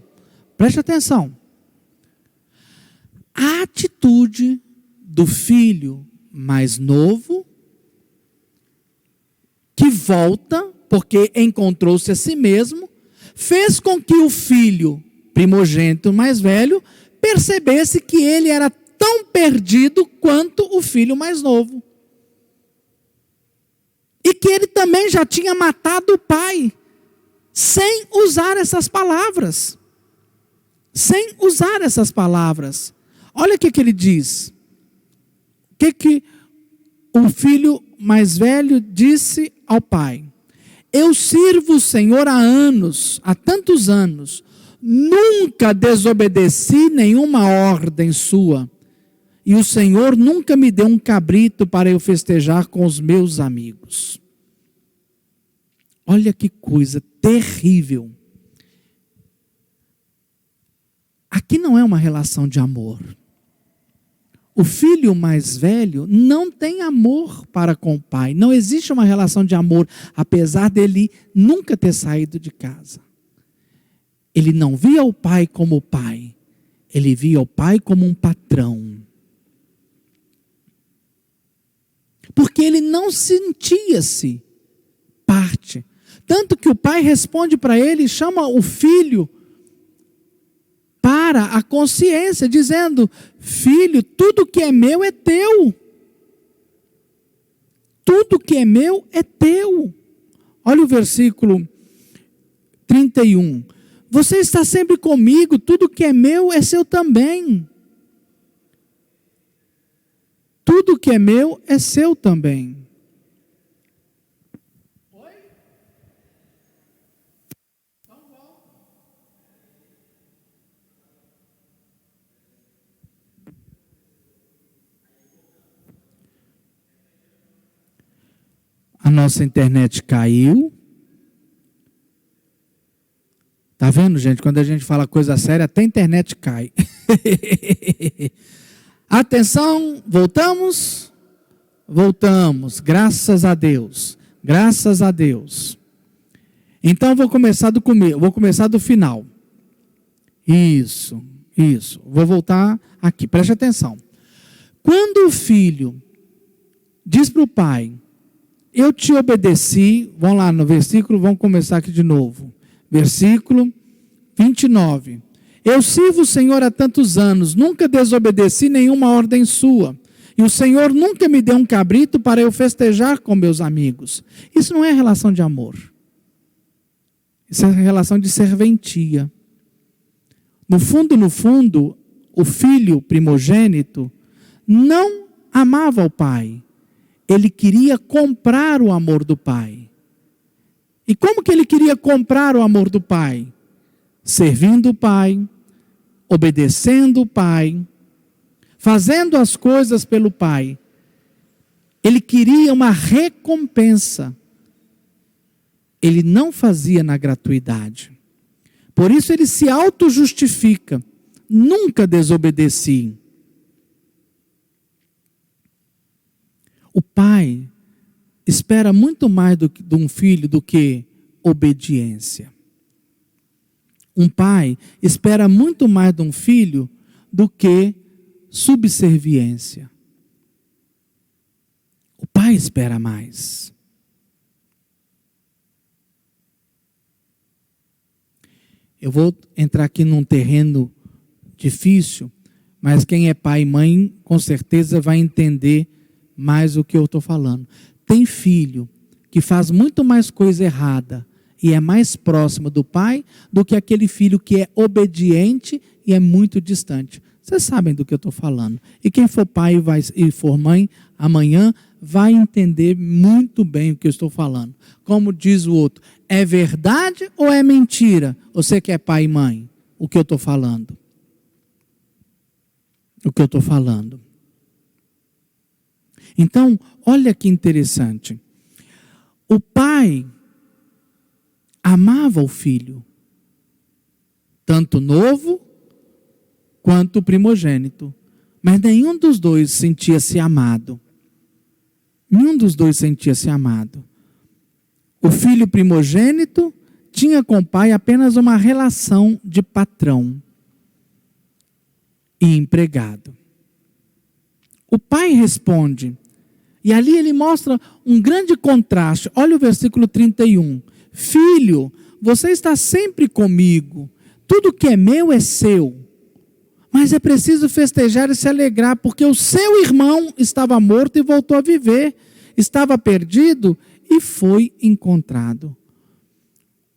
Preste atenção. A atitude do filho mais novo, que volta, porque encontrou-se a si mesmo, fez com que o filho primogênito mais velho percebesse que ele era tão perdido quanto o filho mais novo. E que ele também já tinha matado o pai, sem usar essas palavras. Sem usar essas palavras. Olha o que ele diz. O que o filho mais velho disse ao pai: eu sirvo o Senhor há anos, há tantos anos, nunca desobedeci nenhuma ordem sua, e o Senhor nunca me deu um cabrito para eu festejar com os meus amigos. Olha que coisa terrível. Aqui não é uma relação de amor. O filho mais velho não tem amor para com o pai. Não existe uma relação de amor, apesar dele nunca ter saído de casa. Ele não via o pai como pai. Ele via o pai como um patrão. Porque ele não sentia-se parte. Tanto que o pai responde para ele, chama o filho para a consciência, dizendo: filho, tudo que é meu é teu. Tudo que é meu é teu. Olha o versículo 31. Você está sempre comigo, tudo que é meu é seu também. Tudo que é meu é seu também. A nossa internet caiu. Tá vendo, gente? Quando a gente fala coisa séria, até a internet cai. Atenção, voltamos? Voltamos, graças a Deus. Graças a Deus. Então, vou começar do começo, vou começar do final. Isso. Vou voltar aqui, preste atenção. Quando o filho diz para o pai: eu te obedeci, vamos lá no versículo, vamos começar aqui de novo. Versículo 29. Eu sirvo o Senhor há tantos anos, nunca desobedeci nenhuma ordem sua. E o Senhor nunca me deu um cabrito para eu festejar com meus amigos. Isso não é relação de amor. Isso é relação de serventia. No fundo, o filho primogênito não amava o pai. Ele queria comprar o amor do pai. E como que ele queria comprar o amor do pai? Servindo o pai, obedecendo o pai, fazendo as coisas pelo pai. Ele queria uma recompensa. Ele não fazia na gratuidade. Por isso ele se auto-justifica. Nunca desobedeci. O pai espera muito mais de um filho do que obediência. Um pai espera muito mais de um filho do que subserviência. O pai espera mais. Eu vou entrar aqui num terreno difícil, mas quem é pai e mãe com certeza vai entender mais o que eu estou falando. Tem filho que faz muito mais coisa errada e é mais próximo do pai do que aquele filho que é obediente e é muito distante. Vocês sabem do que eu estou falando. E quem for pai e for mãe, amanhã vai entender muito bem o que eu estou falando. Como diz o outro, é verdade ou é mentira? Você que é pai e mãe, o que eu estou falando? O que eu estou falando. Então, olha que interessante. O pai amava o filho, tanto novo quanto o primogênito. Mas nenhum dos dois sentia-se amado. Nenhum dos dois sentia-se amado. O filho primogênito tinha com o pai apenas uma relação de patrão e empregado. O pai responde, e ali ele mostra um grande contraste. Olha o versículo 31. Filho, você está sempre comigo. Tudo que é meu é seu. Mas é preciso festejar e se alegrar, porque o seu irmão estava morto e voltou a viver. Estava perdido e foi encontrado.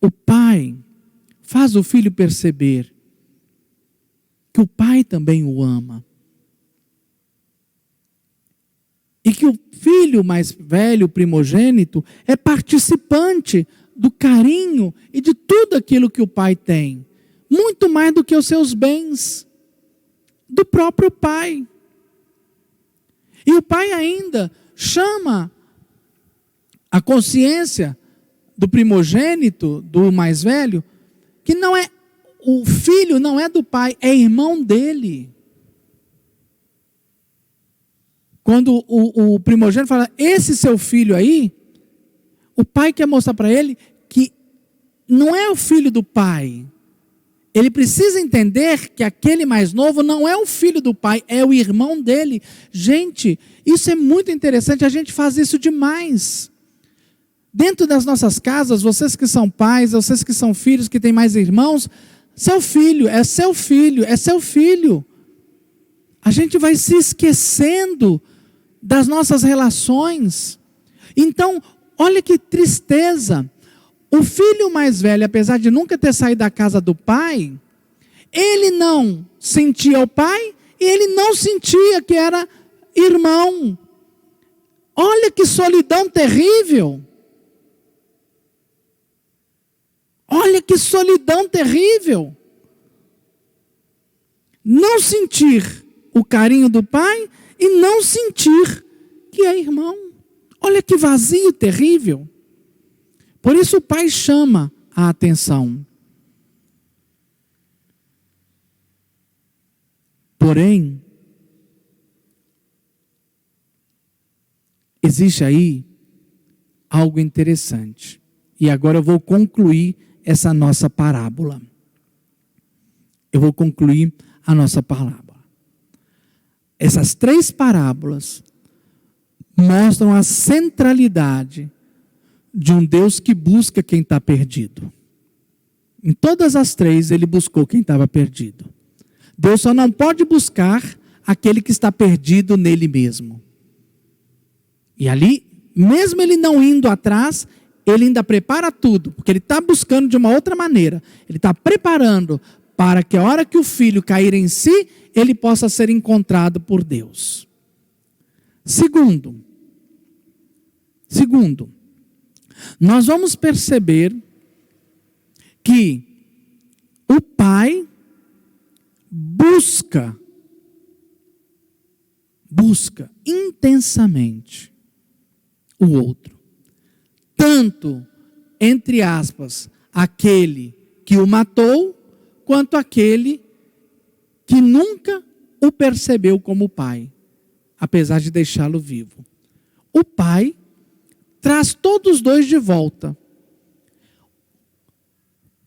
O pai faz o filho perceber que o pai também o ama. E que o filho mais velho, primogênito, é participante do carinho e de tudo aquilo que o pai tem. Muito mais do que os seus bens, do próprio pai. E o pai ainda chama a consciência do primogênito, do mais velho, que não é, o filho não é do pai, é irmão dele. Quando o primogênito fala, esse seu filho aí, o pai quer mostrar para ele que não é o filho do pai. Ele precisa entender que aquele mais novo não é o filho do pai, é o irmão dele. Gente, isso é muito interessante, a gente faz isso demais. Dentro das nossas casas, vocês que são pais, vocês que são filhos, que têm mais irmãos, seu filho, é seu filho, é seu filho. A gente vai se esquecendo das nossas relações. Então, olha que tristeza. O filho mais velho, apesar de nunca ter saído da casa do pai, ele não sentia o pai e ele não sentia que era irmão. Olha que solidão terrível. Olha que solidão terrível. Não sentir o carinho do pai e não sentir que é irmão. Olha que vazio terrível. Por isso o pai chama a atenção. Porém, existe aí algo interessante. E agora eu vou concluir essa nossa parábola. Eu vou concluir a nossa parábola. Essas 3 parábolas mostram a centralidade de um Deus que busca quem está perdido. Em todas as 3 ele buscou quem estava perdido. Deus só não pode buscar aquele que está perdido nele mesmo. E ali, mesmo ele não indo atrás, ele ainda prepara tudo, porque ele está buscando de uma outra maneira. Ele está preparando para que a hora que o filho cair em si, ele possa ser encontrado por Deus. Segundo, nós vamos perceber que o pai busca intensamente o outro. Tanto, entre aspas, aquele que o matou, quanto aquele que nunca o percebeu como pai, apesar de deixá-lo vivo. O pai traz todos os dois de volta.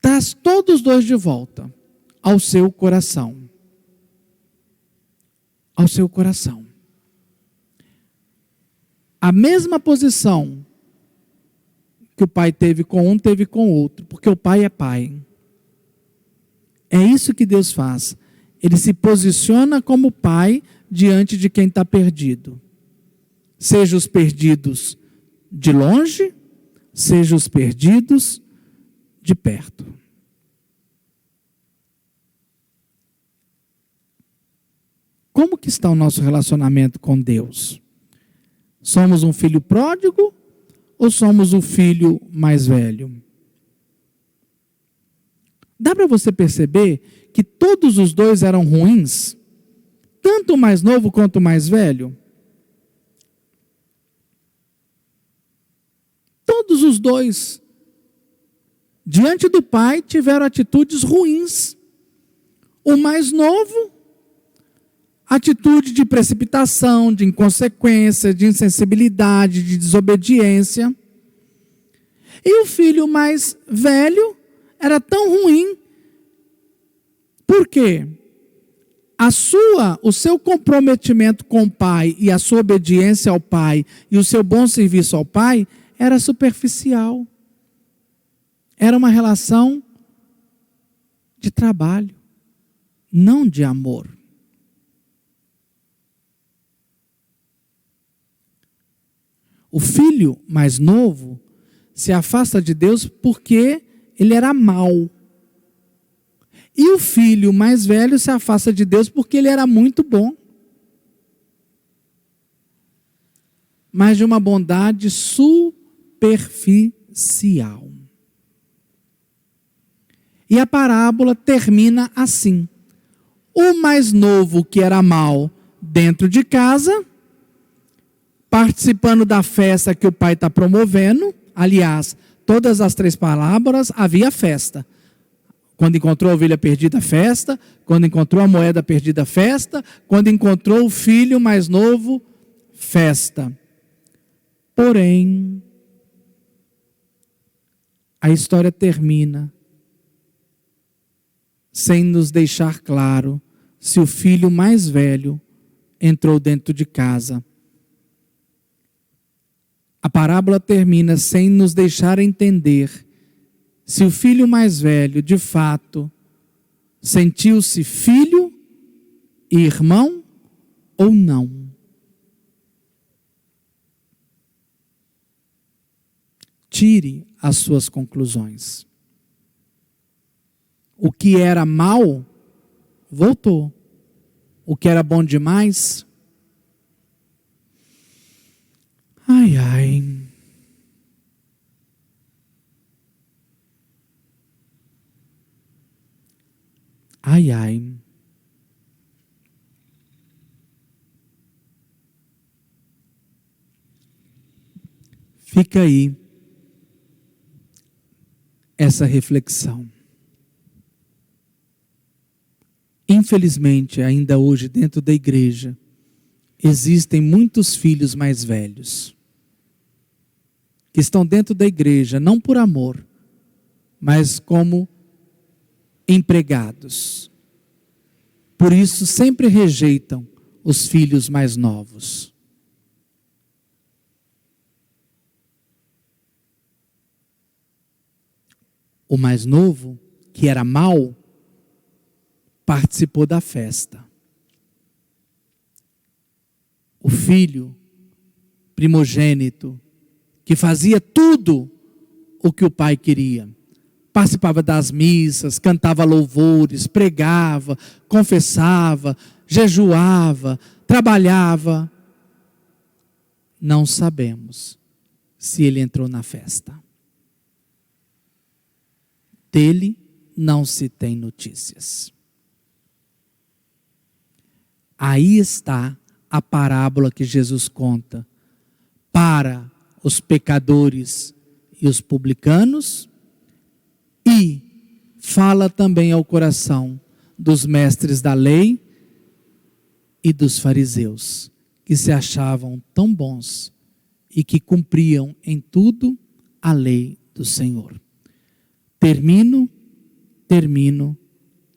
Traz todos os dois de volta ao seu coração. Ao seu coração. A mesma posição que o pai teve com um, teve com o outro, porque o pai é pai. É isso que Deus faz. Ele se posiciona como pai diante de quem está perdido. Seja os perdidos de longe, seja os perdidos de perto. Como que está o nosso relacionamento com Deus? Somos um filho pródigo ou somos o filho mais velho? Dá para você perceber que todos os dois eram ruins? Tanto o mais novo quanto o mais velho? Todos os dois, diante do pai, tiveram atitudes ruins. O mais novo, atitude de precipitação, de inconsequência, de insensibilidade, de desobediência. E o filho mais velho era tão ruim. Por quê? O seu comprometimento com o pai e a sua obediência ao pai e o seu bom serviço ao pai era superficial. Era uma relação de trabalho, não de amor. O filho mais novo se afasta de Deus porque ele era mau. E o filho mais velho se afasta de Deus porque ele era muito bom. mas de uma bondade superficial. E a parábola termina assim: o mais novo, que era mau dentro de casa, participando da festa que o pai está promovendo. Aliás, todas as 3 parábolas havia festa. Quando encontrou a ovelha perdida, festa. Quando encontrou a moeda perdida, festa. Quando encontrou o filho mais novo, festa. Porém, a história termina sem nos deixar claro se o filho mais velho entrou dentro de casa. A parábola termina sem nos deixar entender se o filho mais velho, de fato, sentiu-se filho e irmão ou não. Tire as suas conclusões. O que era mal, voltou. O que era bom demais, ai, ai. Ai, ai. Fica aí essa reflexão. Infelizmente, ainda hoje dentro da igreja, existem muitos filhos mais velhos que estão dentro da igreja, não por amor, mas como empregados. Por isso sempre rejeitam os filhos mais novos. O mais novo, que era mau, participou da festa. O filho primogênito, que fazia tudo o que o pai queria. Participava das missas, cantava louvores, pregava, confessava, jejuava, trabalhava. Não sabemos se ele entrou na festa. Dele não se tem notícias. Aí está a parábola que Jesus conta para os pecadores e os publicanos, e fala também ao coração dos mestres da lei e dos fariseus, que se achavam tão bons e que cumpriam em tudo a lei do Senhor. Termino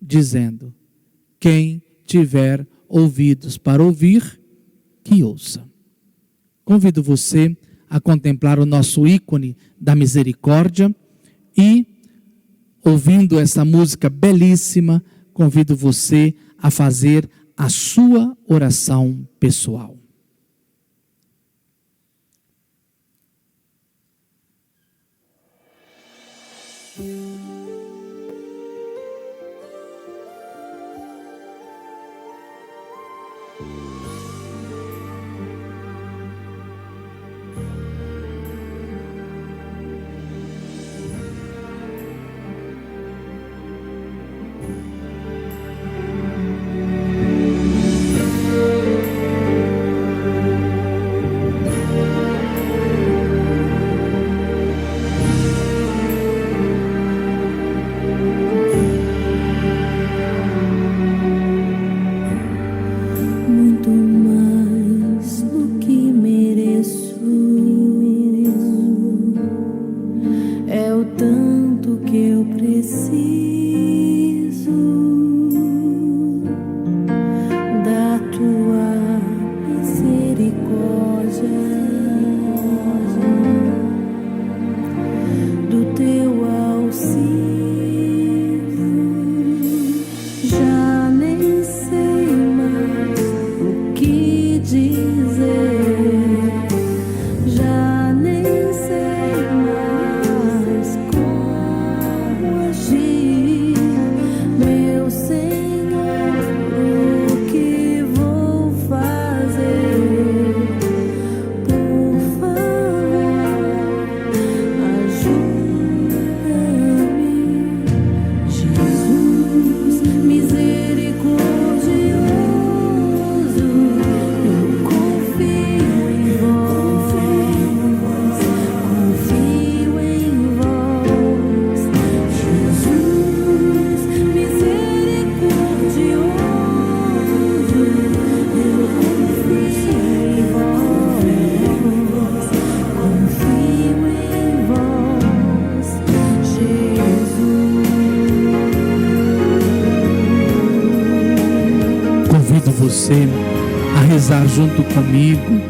dizendo: quem tiver ouvidos para ouvir, que ouça. Convido você a contemplar o nosso ícone da misericórdia e, ouvindo essa música belíssima, convido você a fazer a sua oração pessoal. você a rezar junto comigo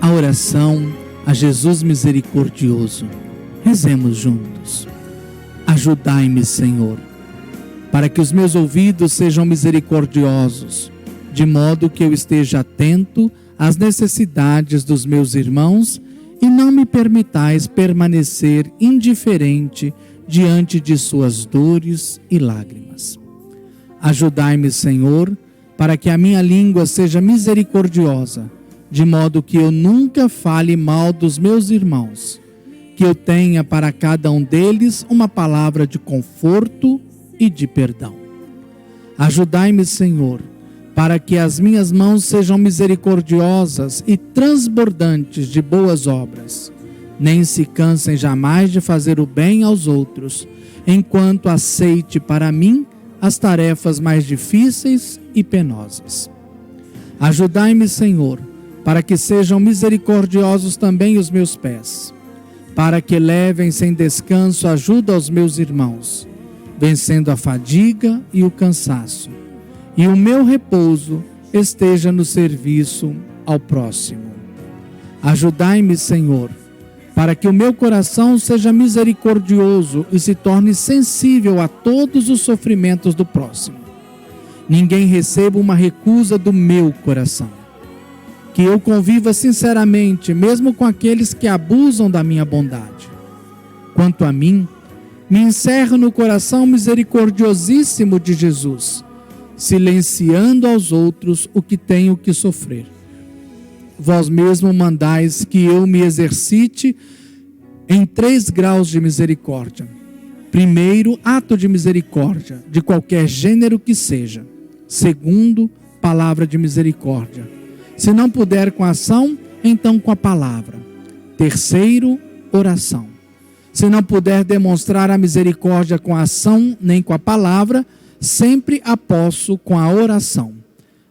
a oração a Jesus misericordioso. Rezemos juntos. Ajudai-me, Senhor, para que os meus ouvidos sejam misericordiosos, de modo que eu esteja atento às necessidades dos meus irmãos e não me permitais permanecer indiferente diante de suas dores e lágrimas. Ajudai-me, Senhor, para que a minha língua seja misericordiosa, de modo que eu nunca fale mal dos meus irmãos, que eu tenha para cada um deles uma palavra de conforto e de perdão. Ajudai-me, Senhor, para que as minhas mãos sejam misericordiosas e transbordantes de boas obras, nem se cansem jamais de fazer o bem aos outros, enquanto aceite para mim as tarefas mais difíceis e penosas. Ajudai-me, Senhor, para que sejam misericordiosos também os meus pés, para que levem sem descanso ajuda aos meus irmãos, vencendo a fadiga e o cansaço, e o meu repouso esteja no serviço ao próximo. Ajudai-me, Senhor, para que o meu coração seja misericordioso e se torne sensível a todos os sofrimentos do próximo. Ninguém receba uma recusa do meu coração. Que eu conviva sinceramente, mesmo com aqueles que abusam da minha bondade. Quanto a mim, me encerro no coração misericordiosíssimo de Jesus, silenciando aos outros o que tenho que sofrer. Vós mesmo mandais que eu me exercite em 3 graus de misericórdia. Primeiro, ato de misericórdia, de qualquer gênero que seja. Segundo, palavra de misericórdia. Se não puder com a ação, então com a palavra. Terceiro, oração. Se não puder demonstrar a misericórdia com a ação nem com a palavra, sempre a posso com a oração.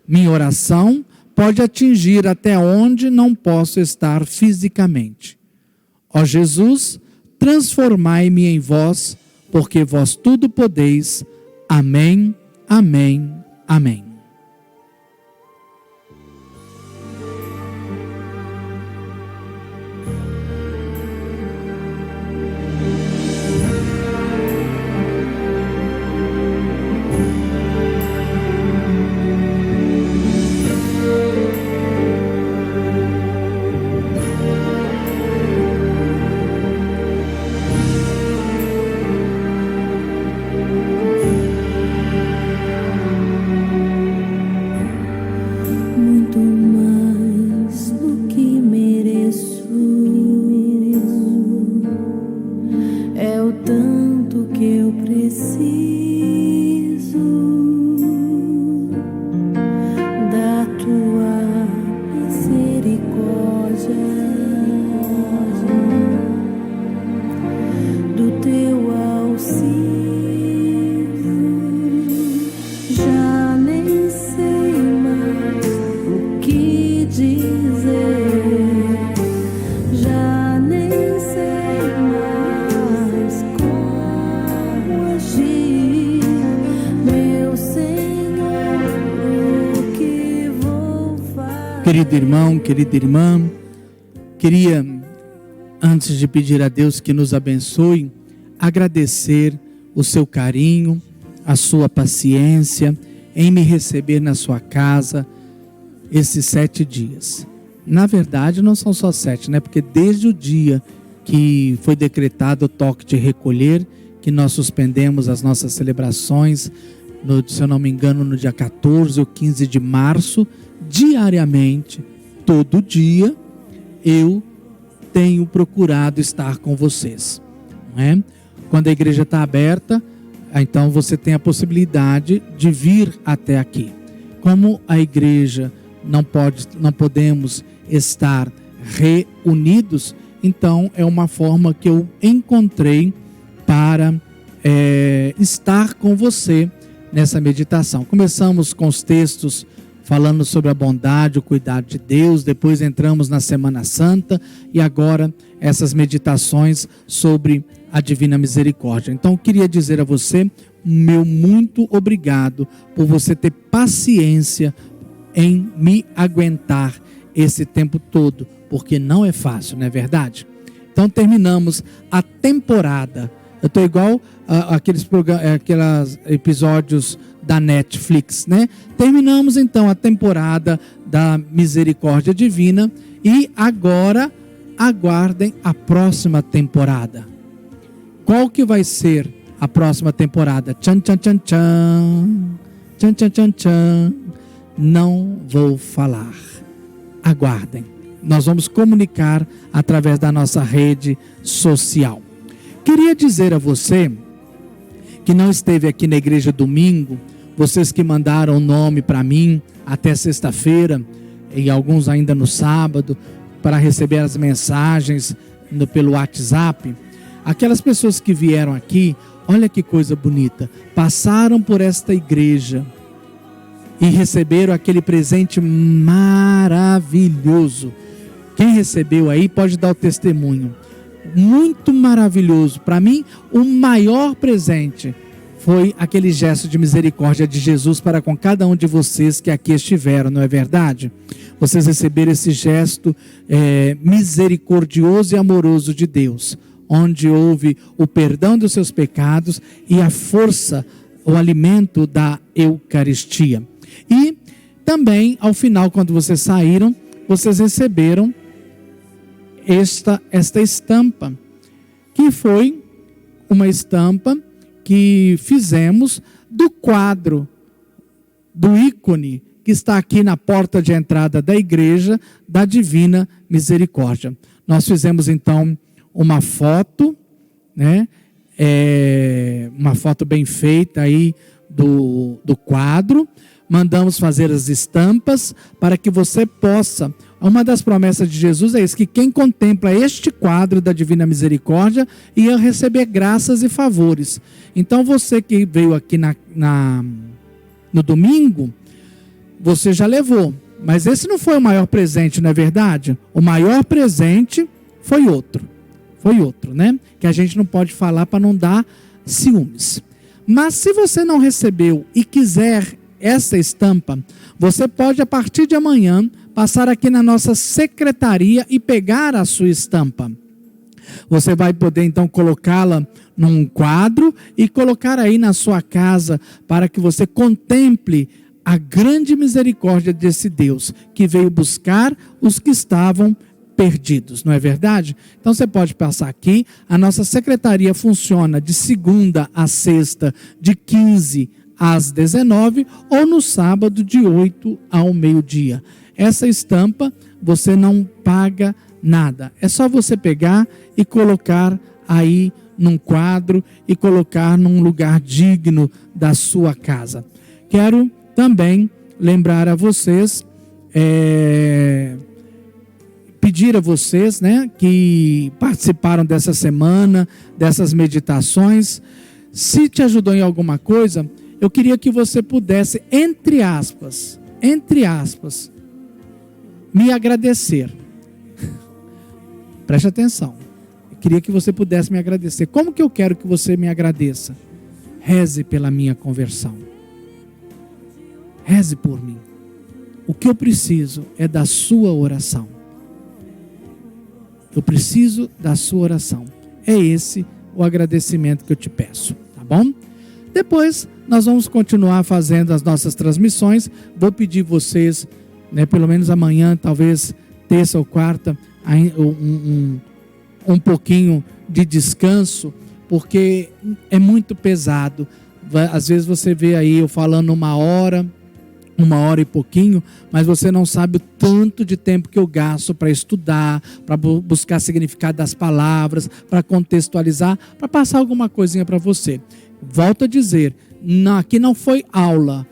Minha oração pode atingir até onde não posso estar fisicamente. Ó Jesus, transformai-me em vós, porque vós tudo podeis. Amém, amém, amém. Querido irmão, querida irmã, queria, antes de pedir a Deus que nos abençoe, agradecer o seu carinho, a sua paciência em me receber na sua casa esses 7 dias. Na verdade, não são só 7, né? Porque desde o dia que foi decretado o toque de recolher, que nós suspendemos as nossas celebrações, se eu não me engano, no dia 14 ou 15 de março, diariamente, todo dia, eu tenho procurado estar com vocês, não é? Quando a igreja está aberta, então você tem a possibilidade de vir até aqui. Como a igreja não podemos estar reunidos, então é uma forma que eu encontrei para estar com você nessa meditação. Começamos com os textos falando sobre a bondade, o cuidado de Deus, depois entramos na Semana Santa e agora essas meditações sobre a Divina Misericórdia. Então, eu queria dizer a você, meu muito obrigado por você ter paciência em me aguentar esse tempo todo, porque não é fácil, não é verdade? Então terminamos a temporada. Eu estou igual aqueles episódios da Netflix, né? Terminamos então a temporada da Misericórdia Divina e agora aguardem a próxima temporada. Qual que vai ser a próxima temporada? Tchan, tchan, tchan, tchan. Tchan, tchan, tchan, tchan. Não vou falar. Aguardem. Nós vamos comunicar através da nossa rede social. Queria dizer a você que não esteve aqui na igreja domingo, vocês que mandaram o nome para mim até sexta-feira, e alguns ainda no sábado, para receber as mensagens pelo WhatsApp, aquelas pessoas que vieram aqui, olha que coisa bonita, passaram por esta igreja e receberam aquele presente maravilhoso. Quem recebeu aí pode dar o testemunho. Muito maravilhoso. Para mim, o maior presente foi aquele gesto de misericórdia de Jesus para com cada um de vocês que aqui estiveram, não é verdade? Vocês receberam esse gesto misericordioso e amoroso de Deus, onde houve o perdão dos seus pecados e a força, o alimento da Eucaristia. E também, ao final, quando vocês saíram, vocês receberam esta estampa, que foi uma estampa que fizemos do quadro, do ícone que está aqui na porta de entrada da igreja da Divina Misericórdia. Nós fizemos então uma foto, né? Uma foto bem feita aí do quadro, mandamos fazer as estampas para que você possa. Uma das promessas de Jesus é isso, que quem contempla este quadro da Divina Misericórdia ia receber graças e favores. Então você que veio aqui no domingo, você já levou. Mas esse não foi o maior presente, não é verdade? O maior presente foi outro. Foi outro, né? Que a gente não pode falar para não dar ciúmes. Mas se você não recebeu e quiser essa estampa, você pode a partir de amanhã passar aqui na nossa secretaria e pegar a sua estampa. Você vai poder então colocá-la num quadro e colocar aí na sua casa para que você contemple a grande misericórdia desse Deus que veio buscar os que estavam perdidos, não é verdade? Então você pode passar aqui, a nossa secretaria funciona de segunda a sexta, de 15 às 19 ou no sábado de 8 ao meio-dia. Essa estampa você não paga nada, é só você pegar e colocar aí num quadro e colocar num lugar digno da sua casa. Quero também lembrar a vocês, pedir a vocês, né, que participaram dessa semana, dessas meditações, se te ajudou em alguma coisa, eu queria que você pudesse, entre aspas, me agradecer. Preste atenção. Eu queria que você pudesse me agradecer. Como que eu quero que você me agradeça? Reze pela minha conversão. Reze por mim. O que eu preciso é da sua oração. Eu preciso da sua oração. É esse o agradecimento que eu te peço, tá bom? Depois nós vamos continuar fazendo as nossas transmissões. Vou pedir vocês, né, pelo menos amanhã, talvez terça ou quarta, um pouquinho de descanso, porque é muito pesado. Às vezes você vê aí eu falando uma hora e pouquinho, mas você não sabe o tanto de tempo que eu gasto para estudar, para buscar significado das palavras, para contextualizar, para passar alguma coisinha para você. Volto a dizer, aqui não foi aula,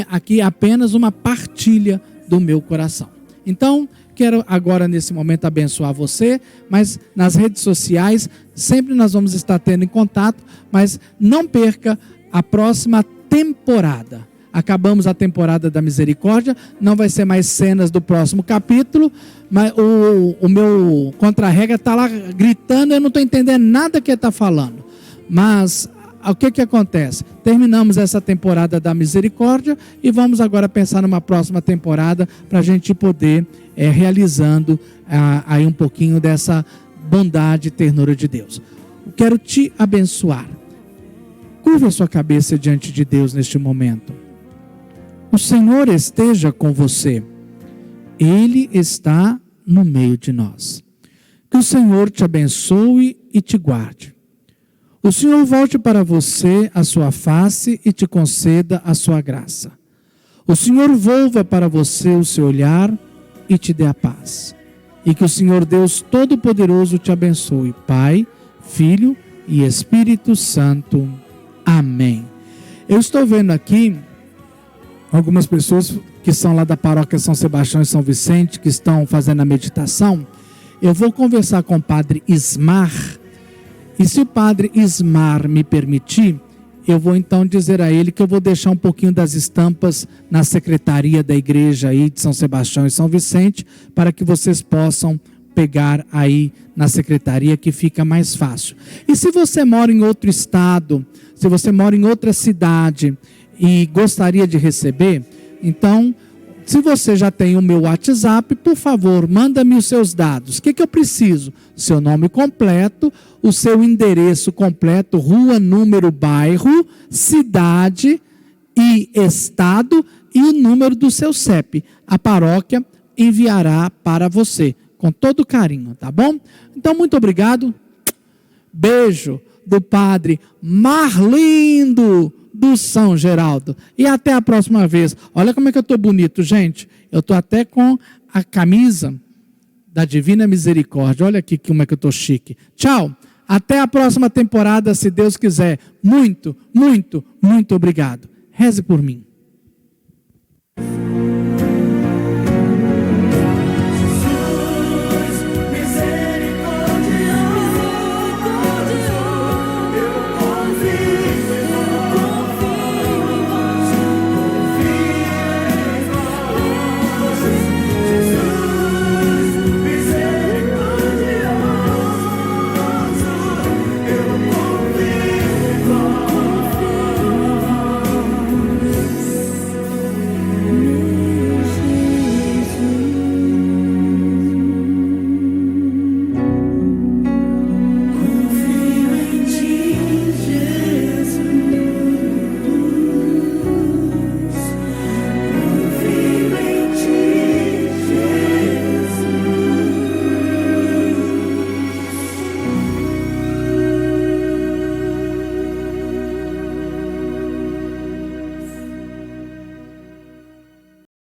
aqui é apenas uma partilha do meu coração. Então, quero agora nesse momento abençoar você, mas nas redes sociais, sempre nós vamos estar tendo em contato, mas não perca a próxima temporada. Acabamos a temporada da misericórdia, não vai ser mais cenas do próximo capítulo, mas o meu contra-regra está lá gritando, eu não estou entendendo nada que ele está falando. Mas o que acontece? Terminamos essa temporada da misericórdia e vamos agora pensar numa próxima temporada para a gente poder realizando aí um pouquinho dessa bondade e ternura de Deus. Eu quero te abençoar. Curva a sua cabeça diante de Deus neste momento. O Senhor esteja com você. Ele está no meio de nós. Que o Senhor te abençoe e te guarde. O Senhor volte para você a sua face e te conceda a sua graça. O Senhor volva para você o seu olhar e te dê a paz. E que o Senhor Deus Todo-Poderoso te abençoe, Pai, Filho e Espírito Santo. Amém. Eu estou vendo aqui algumas pessoas que são lá da paróquia São Sebastião e São Vicente, que estão fazendo a meditação. Eu vou conversar com o Padre Ismar. E se o Padre Ismar me permitir, eu vou então dizer a ele que eu vou deixar um pouquinho das estampas na secretaria da igreja aí de São Sebastião e São Vicente, para que vocês possam pegar aí na secretaria, que fica mais fácil. E se você mora em outro estado, se você mora em outra cidade e gostaria de receber, então, se você já tem o meu WhatsApp, por favor, manda-me os seus dados. O que eu preciso? Seu nome completo, o seu endereço completo, rua, número, bairro, cidade e estado e o número do seu CEP. A paróquia enviará para você, com todo carinho, tá bom? Então, muito obrigado. Beijo do Padre Marlindo do São Geraldo. E até a próxima vez. Olha como é que eu estou bonito, gente. Eu estou até com a camisa da Divina Misericórdia. Olha aqui como é que eu estou chique. Tchau. Até a próxima temporada, se Deus quiser. Muito, muito, muito obrigado. Reze por mim.